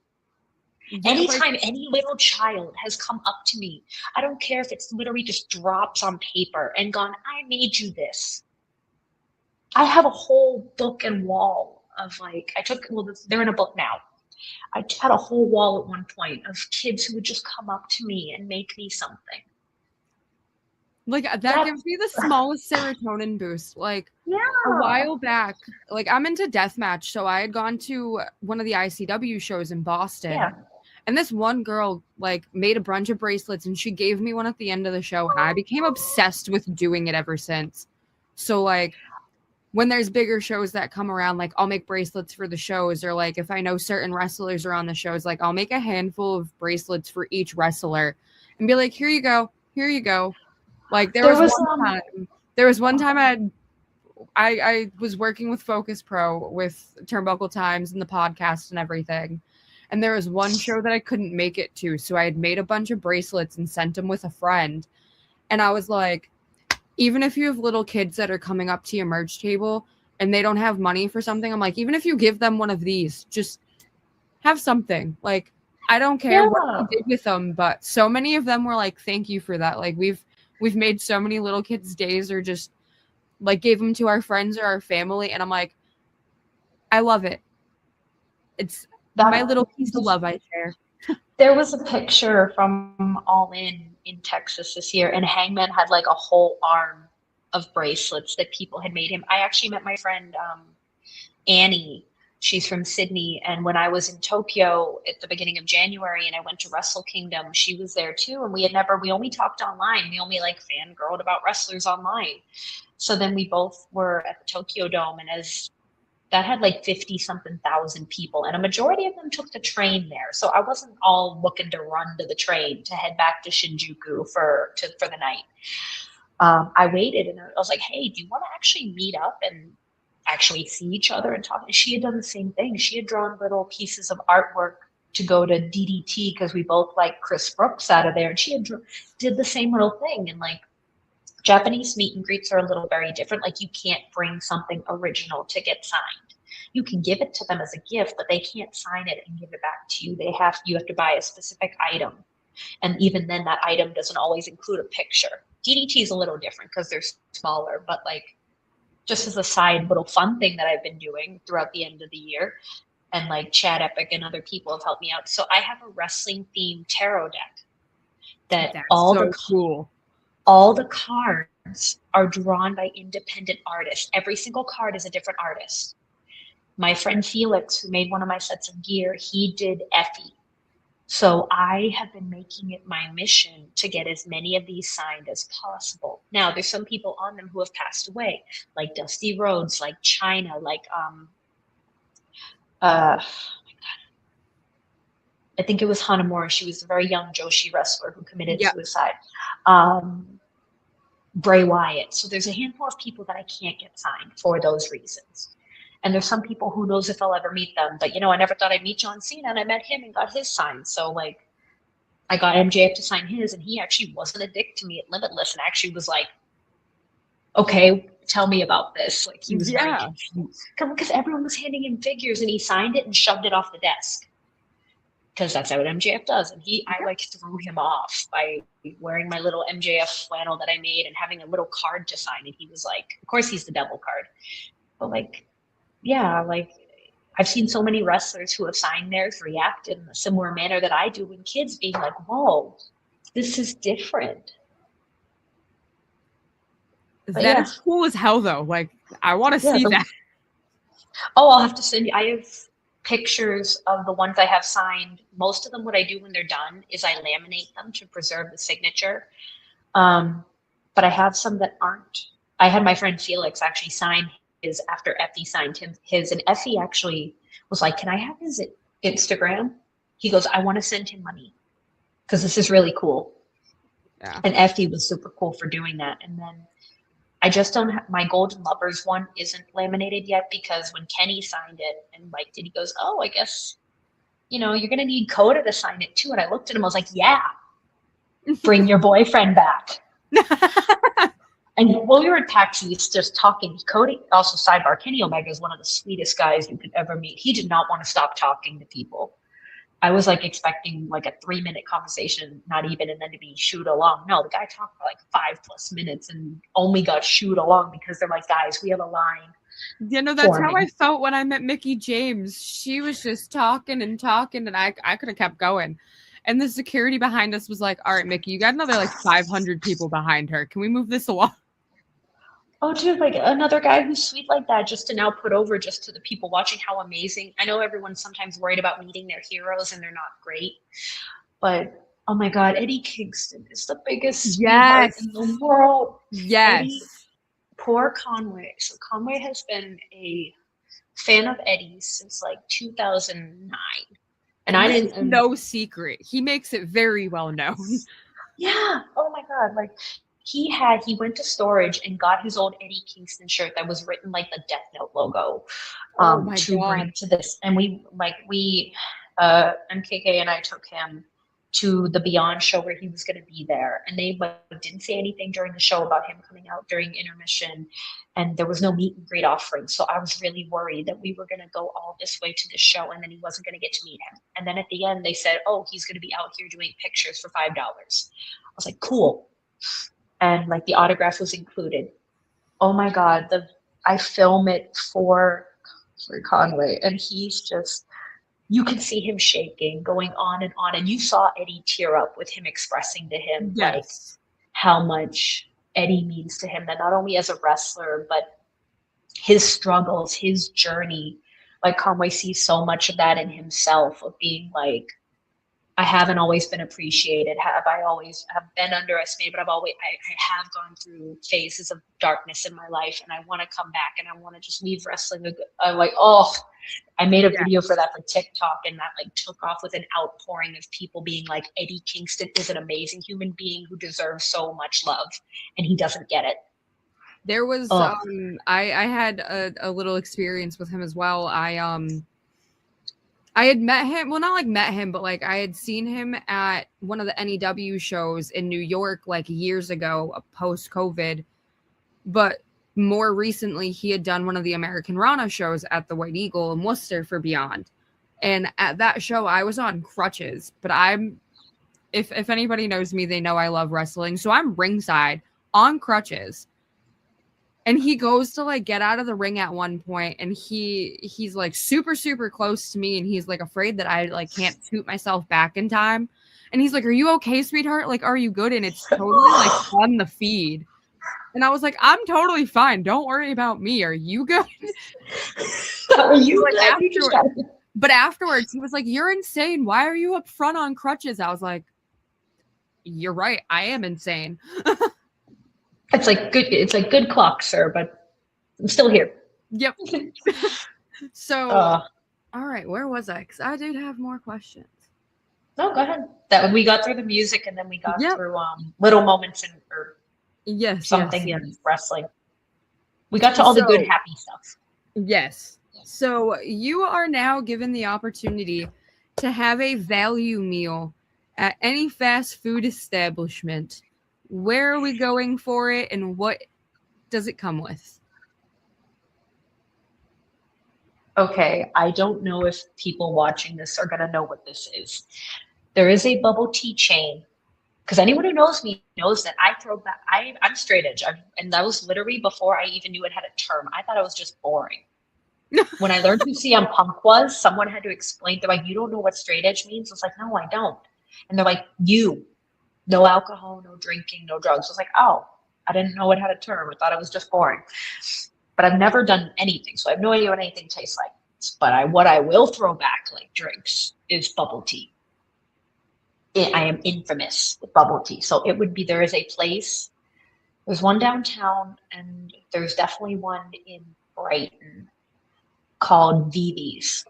Yeah, anytime any little child has come up to me, I don't care if it's literally just drops on paper and gone, I made you this. I have a whole book and wall of like, they're in a book now. I had a whole wall at one point of kids who would just come up to me and make me something. Like that gives me the smallest serotonin boost. Like a while back, like I'm into deathmatch, so I had gone to one of the ICW shows in Boston. Yeah. And this one girl like made a bunch of bracelets and she gave me one at the end of the show and I became obsessed with doing it ever since. So like when there's bigger shows that come around, like I'll make bracelets for the shows, or like if I know certain wrestlers are on the shows, like I'll make a handful of bracelets for each wrestler and be like, here you go. Like there was one time I was working with Focus Pro with Turnbuckle Times and the podcast and everything. And there was one show that I couldn't make it to. So I had made a bunch of bracelets and sent them with a friend. And I was like, even if you have little kids that are coming up to your merch table and they don't have money for something, I'm like, even if you give them one of these, just have something. Like, I don't care what you did with them, but so many of them were like, thank you for that. Like we've made so many little kids' days, or just like gave them to our friends or our family. And I'm like, I love it. It's my little piece of love I share. There was a picture from All In Texas this year, and Hangman had like a whole arm of bracelets that people had made him. I actually met my friend Annie. She's from Sydney, and when I was in Tokyo at the beginning of January and I went to Wrestle Kingdom, she was there too, and we only talked online. We only like fangirled about wrestlers online. So then we both were at the Tokyo Dome, and as that had like 50 something thousand people, and a majority of them took the train there. So I wasn't all looking to run to the train to head back to Shinjuku for the night. I waited and I was like, hey, do you want to actually meet up and actually see each other and talk? And she had done the same thing. She had drawn little pieces of artwork to go to DDT because we both like Chris Brooks out of there. And she did the same little thing. And like, Japanese meet and greets are a little very different. Like you can't bring something original to get signed. You can give it to them as a gift, but they can't sign it and give it back to you. You have to buy a specific item. And even then that item doesn't always include a picture. DDT is a little different because they're smaller, but like just as a side little fun thing that I've been doing throughout the end of the year, and like Chad Epic and other people have helped me out. So I have a wrestling themed tarot deck that's cool. All the cards are drawn by independent artists. Every single card is a different artist. My friend Felix, who made one of my sets of gear, he did Effie. So I have been making it my mission to get as many of these signed as possible. Now, there's some people on them who have passed away, like Dusty Rhodes, like China, like I think it was Hanamura. She was a very young Joshi wrestler who committed suicide. Bray Wyatt. So there's a handful of people that I can't get signed for those reasons. And there's some people who knows if I'll ever meet them. But, I never thought I'd meet John Cena, and I met him and got his signed. So, like, I got MJF to sign his, and he actually wasn't a dick to me at Limitless and actually was like, okay, tell me about this. Like, he was very confused. Because everyone was handing him figures, and he signed it and shoved it off the desk. Because that's what MJF does. And I like threw him off by wearing my little MJF flannel that I made and having a little card to sign. And he was like, of course he's the devil card. But like, yeah, like I've seen so many wrestlers who have signed theirs react in a similar manner that I do, and kids being like, whoa, this is different. But That yeah, is cool as hell, though. Like, I want to yeah. see that. Oh, I'll have to send you. I have pictures of the ones I have signed. Most of them, what I do when they're done is I laminate them to preserve the signature. Um, but I have some that aren't. I had my friend Felix actually sign his after Effie signed him his, and Effie actually was like, "Can I have his Instagram?" He goes, "I want to send him money because this is really cool." Yeah. And Effie was super cool for doing that. And then I just don't have my Golden Lovers one isn't laminated yet because when Kenny signed it and liked it, he goes, "Oh, I guess you're gonna need Coda to sign it too." And I looked at him, I was like, "Yeah, bring your boyfriend back." And while we were in taxis just talking, Cody, also sidebar, Kenny Omega is one of the sweetest guys you could ever meet. He did not want to stop talking to people. I was like expecting like a 3-minute conversation, not even, and then to be shoot along. No, the guy talked for like 5+ minutes and only got shoot along because they're like, "Guys, we have a line That's how I forming." felt when I met Mickey James. She was just talking and talking, and I could have kept going. And the security behind us was like, "All right, Mickey, you got another like 500 people behind her. Can we move this along?" Oh, dude, like another guy who's sweet like that, just to now put over just to the people watching how amazing. I know everyone's sometimes worried about meeting their heroes and they're not great, but oh my God, Eddie Kingston is the biggest sweetheart Yes. in the world. Eddie, Yes. poor Conway. So Conway has been a fan of Eddie's since like 2009. And I This is didn't, no secret. He makes it very well known. yeah. Oh my God. Like he went to storage and got his old Eddie Kingston shirt that was written like the Death Note logo Oh my to bring God. to this. And we MKK and I took him to the Beyond show where he was going to be there. And they didn't say anything during the show about him coming out during intermission. And there was no meet and greet offering. So I was really worried that we were going to go all this way to this show and then he wasn't going to get to meet him. And then at the end, they said, "Oh, he's going to be out here doing pictures for $5." I was like, "Cool." And like the autograph was included. Oh my God, I film it for Conway, and he's just, you can see him shaking, going on, and you saw Eddie tear up with him expressing to him like Yes. how much Eddie means to him, that not only as a wrestler, but his struggles, his journey. Like Conway sees so much of that in himself, of being like, "I haven't always been appreciated. I always have been underestimated, but I have gone through phases of darkness in my life, and I want to come back, and I want to just leave wrestling." I'm like, oh, I made a video for that for TikTok, and that like took off with an outpouring of people being like, "Eddie Kingston is an amazing human being who deserves so much love, and he doesn't get it." There was Oh, I had a little experience with him as well. I had met him, well, not like met him, but like I had seen him at one of the NEW shows in New York like years ago, post COVID. But more recently, he had done one of the American Rana shows at the White Eagle in Worcester for Beyond. And at that show, I was on crutches, but if anybody knows me, they know I love wrestling. So I'm ringside on crutches. And he goes to like get out of the ring at one point, and he's like super super close to me, and he's like afraid that I like can't scoot myself back in time. And he's like, "Are you okay, sweetheart? Like, are you good?" And it's totally like on the feed. And I was like, "I'm totally fine. Don't worry about me. Are you good?" are you Like good? but afterwards, he was like, "You're insane. Why are you up front on crutches?" I was like, "You're right. I am insane." It's like good. It's like good clock, sir, but I'm still here. Yep. So, Uh, all right, where was I? Because I did have more questions. No, go ahead. That we got through the music, and then we got Yep. through little moments in or Yes. something Yes. in wrestling. We got to all the good, happy stuff. Yes. So you are now given the opportunity to have a value meal at any fast food establishment. Where are we going for it, and what does it come with? Okay, I don't know if people watching this are gonna know what this is. There is a bubble tea chain, because anyone who knows me knows that I throw back. I'm straight edge, and that was literally before I even knew it had a term. I thought it was just boring. When I learned who CM Punk was, someone had to explain. They're like, "You don't know what straight edge means?" I was like, "No, I don't." And they're like, "No alcohol, no drinking, no drugs." I was like, "Oh." I didn't know it had a term. I thought it was just boring. But I've never done anything, so I have no idea what anything tastes like. But what I will throw back like drinks is bubble tea. I am infamous with bubble tea. So it would be, there is a place, there's one downtown, and there's definitely one in Brighton called Vivi's.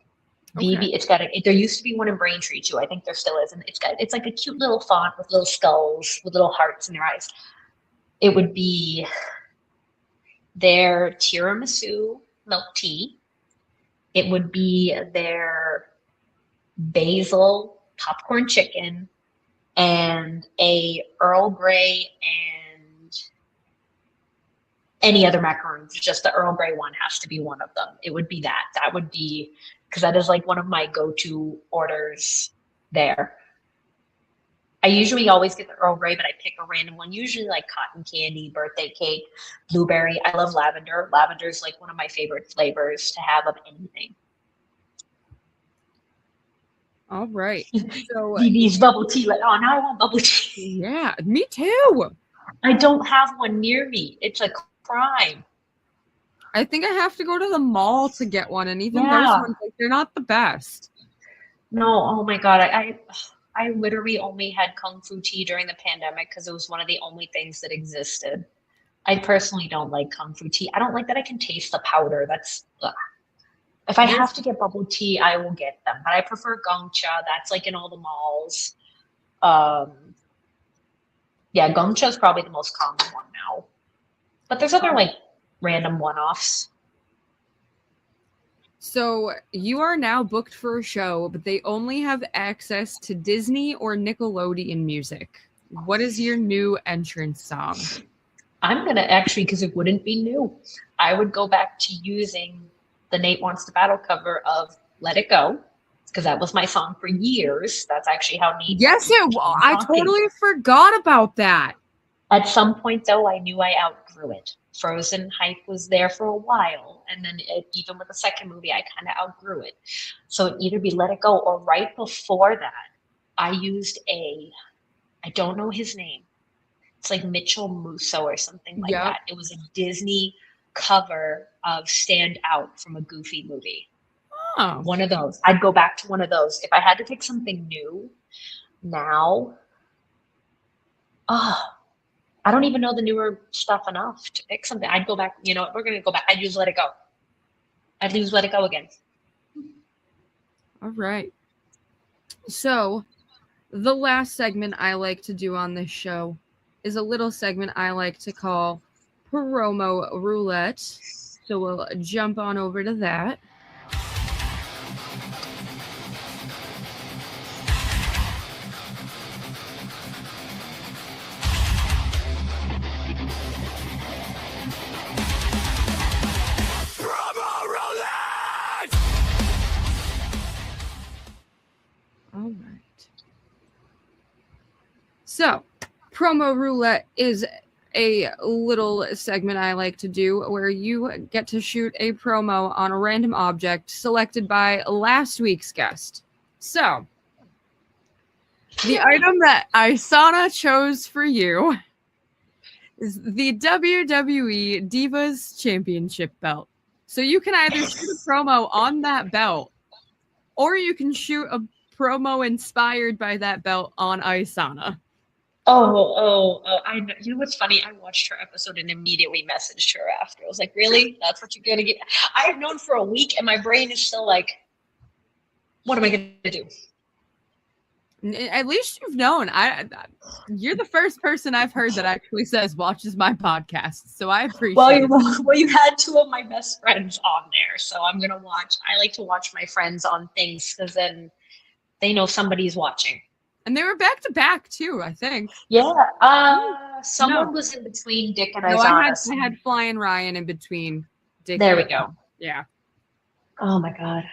Vivi, it's got there used to be one in Braintree too. I think there still is, and it's like a cute little font with little skulls with little hearts in their eyes. It would be their tiramisu milk tea. It would be their basil popcorn chicken and a Earl Grey and any other macaroons. Just the Earl Grey one has to be one of them. It would be that. That would be, because that is like one of my go-to orders there. I usually always get the Earl Grey, but I pick a random one, usually like cotton candy, birthday cake, blueberry. I love lavender. Lavender is like one of my favorite flavors to have of anything. All right. So Vivi's bubble tea. Like, oh, now I want bubble tea. Yeah, me too. I don't have one near me. It's a crime. I think I have to go to the mall to get one, and even those ones, like, they're not the best. No, oh my God. I literally only had Kung Fu tea during the pandemic because it was one of the only things that existed. I personally don't like Kung Fu tea. I don't like that I can taste the powder. That's, ugh. If I have to get bubble tea, I will get them. But I prefer Gongcha. That's like in all the malls. Yeah, Gongcha is probably the most common one now. But there's other like random one-offs. So you are now booked for a show, but they only have access to Disney or Nickelodeon music. What is your new entrance song? I'm going to actually, because it wouldn't be new, I would go back to using the Nate Wants to Battle cover of Let It Go, because that was my song for years. That's actually how Nate. Yes, I totally forgot about that. At some point, though, I knew I outgrew it. Frozen hype was there for a while, and then even with the second movie, I kind of outgrew it. So it'd either be Let It Go, or right before that, I used I don't know his name. It's like Mitchell Musso or something like that. It was a Disney cover of Stand Out from a Goofy movie. Oh. One of those. I'd go back to one of those. If I had to pick something new now, I don't even know the newer stuff enough to pick something. I'd go back, you know, we're going to go back. I'd use Let It Go. I'd use Let It Go again. All right. So the last segment I like to do on this show is a little segment I like to call Promo Roulette. So we'll jump on over to that. All right. So, Promo Roulette is a little segment I like to do where you get to shoot a promo on a random object selected by last week's guest. So, the item that Isana chose for you is the WWE Divas Championship belt. So you can either shoot a promo on that belt, or you can shoot a promo inspired by that belt on Isana. I know. You know what's funny? I watched her episode and immediately messaged her after. I was like, really? That's what you're going to get? I have known for a week and my brain is still like, what am I going to do? At least you've known. You're the first person I've heard that actually watches my podcast, so I appreciate it. Well, you had two of my best friends on there, so I'm gonna watch. I like to watch my friends on things because then they know somebody's watching. And they were back to back too, I think. Yeah. Someone was in between Dick and Isana. I had Flying Ryan in between Dick. There we go. Yeah. Oh my God.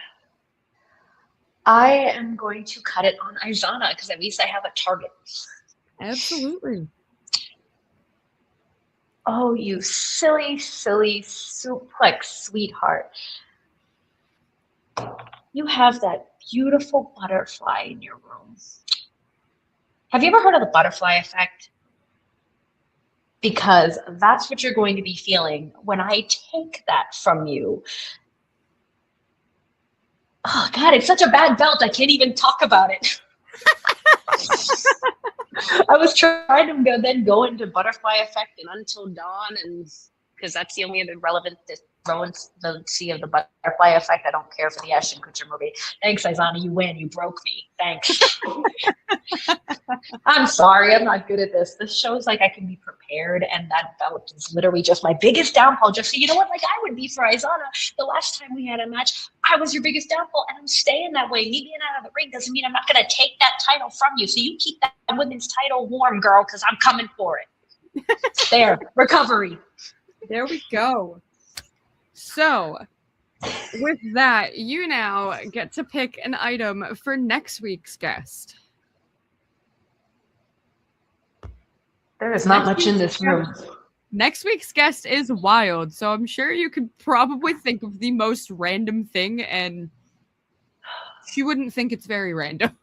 I am going to cut it on Isana because at least I have a target. Absolutely. Oh, you silly, silly suplex sweetheart. You have that beautiful butterfly in your room. Have you ever heard of the butterfly effect? because that's what you're going to be feeling when I take that from you. Oh God, it's such a bad belt. I can't even talk about it. I was trying to go into Butterfly Effect and Until Dawn, and because that's the only other relevancy of the Butterfly Effect. I don't care for the Ashton Kutcher movie. Thanks, Izana. You win. You broke me. Thanks. I'm sorry. I'm not good at this. This shows like I can be prepared, and that belt is literally just my biggest downfall. Just so you know what, like I would be for Izana. The last time we had a match, I was your biggest downfall, and I'm staying that way. Me being out of the ring doesn't mean I'm not going to take that title from you. So you keep that women's title warm, girl, because I'm coming for it. There, recovery. There we go. So, with that, you now get to pick an item for next week's guest. There is not much in this room. Next week's guest is wild, so I'm sure you could probably think of the most random thing, and she wouldn't think it's very random.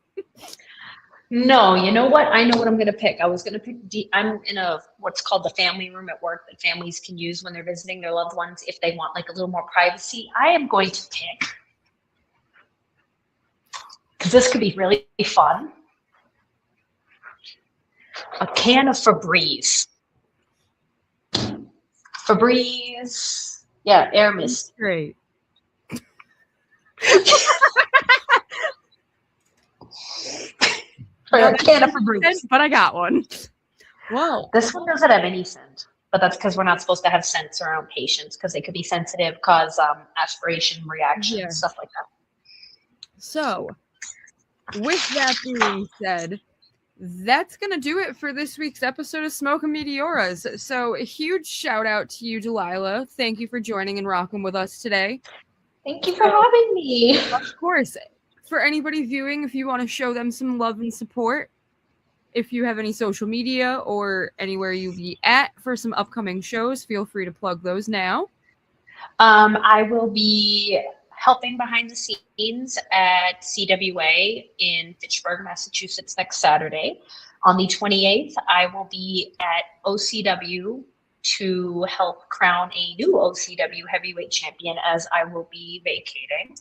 No, you know what? I know what I'm going to pick. I was going to pick, I'm in what's called the family room at work that families can use when they're visiting their loved ones if they want like a little more privacy. I am going to pick, because this could be really fun, a can of Febreze. Febreze. Yeah, air mist. Great. A can of Febreze. But I got one. Whoa. This one doesn't have any scent, but that's because we're not supposed to have scents around patients because they could be sensitive, cause aspiration reactions, stuff like that. So, with that being said, that's going to do it for this week's episode of Smoke and Meteoras. So, a huge shout out to you, Delilah. Thank you for joining and rocking with us today. Thank you for having me. Of course. For anybody viewing, if you want to show them some love and support, if you have any social media or anywhere you'll be at for some upcoming shows, feel free to plug those now. I will be helping behind the scenes at CWA in Fitchburg, Massachusetts next Saturday. On the 28th, I will be at OCW to help crown a new OCW heavyweight champion as I will be vacating.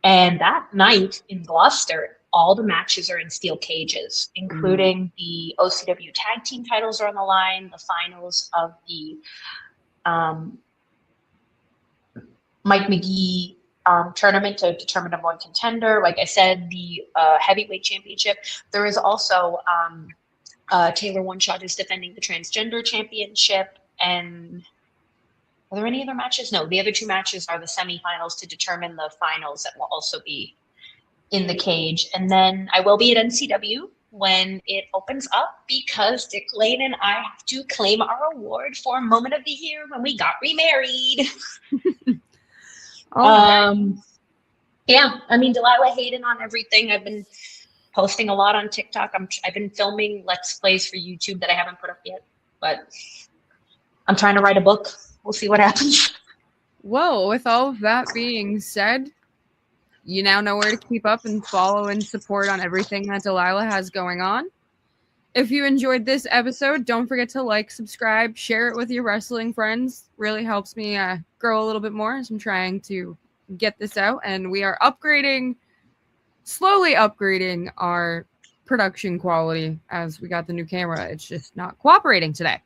And that night in Gloucester, all the matches are in steel cages, including the OCW tag team titles are on the line, the finals of the Mike McGee tournament to determine number one contender. Like I said, the heavyweight championship. There is also Taylor One Shot is defending the transgender championship. And are there any other matches? No, the other two matches are the semifinals to determine the finals that will also be in the cage. And then I will be at NCW when it opens up because Dick Lane and I have to claim our award for Moment of the Year when we got remarried. Yeah, I mean, Delilah Hayden on everything. I've been posting a lot on TikTok. I've been filming Let's Plays for YouTube that I haven't put up yet, but I'm trying to write a book. We'll see what happens. Well, with all of that being said, you now know where to keep up and follow and support on everything that Delilah has going on. If you enjoyed this episode, don't forget to like, subscribe, share it with your wrestling friends. Really helps me grow a little bit more as I'm trying to get this out. And we are slowly upgrading our production quality as we got the new camera. It's just not cooperating today.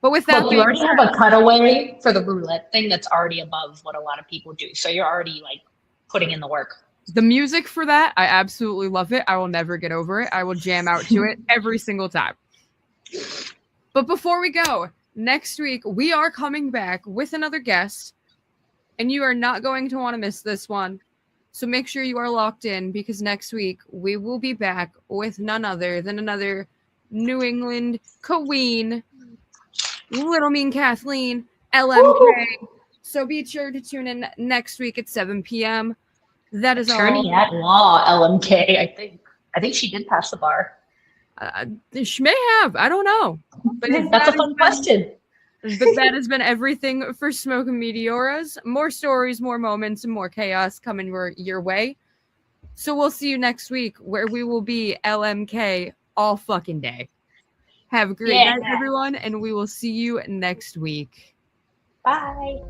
But with that, you already have a cutaway for the roulette thing that's already above what a lot of people do. So you're already like putting in the work. The music for that, I absolutely love it. I will never get over it. I will jam out to it every single time. But before we go, next week we are coming back with another guest, and you are not going to want to miss this one. So make sure you are locked in because next week we will be back with none other than another New England queen, Little Mean Kathleen, LMK. Woo! So be sure to tune in next week at 7 p.m. That is Attorney at law, LMK. I think she did pass the bar. She may have. I don't know. But that's a fun question. But that has been everything for Smoke and Meteoras. More stories, more moments, and more chaos coming your way. So we'll see you next week where we will be LMK all fucking day. Have a great Yeah. night, everyone, and we will see you next week. Bye.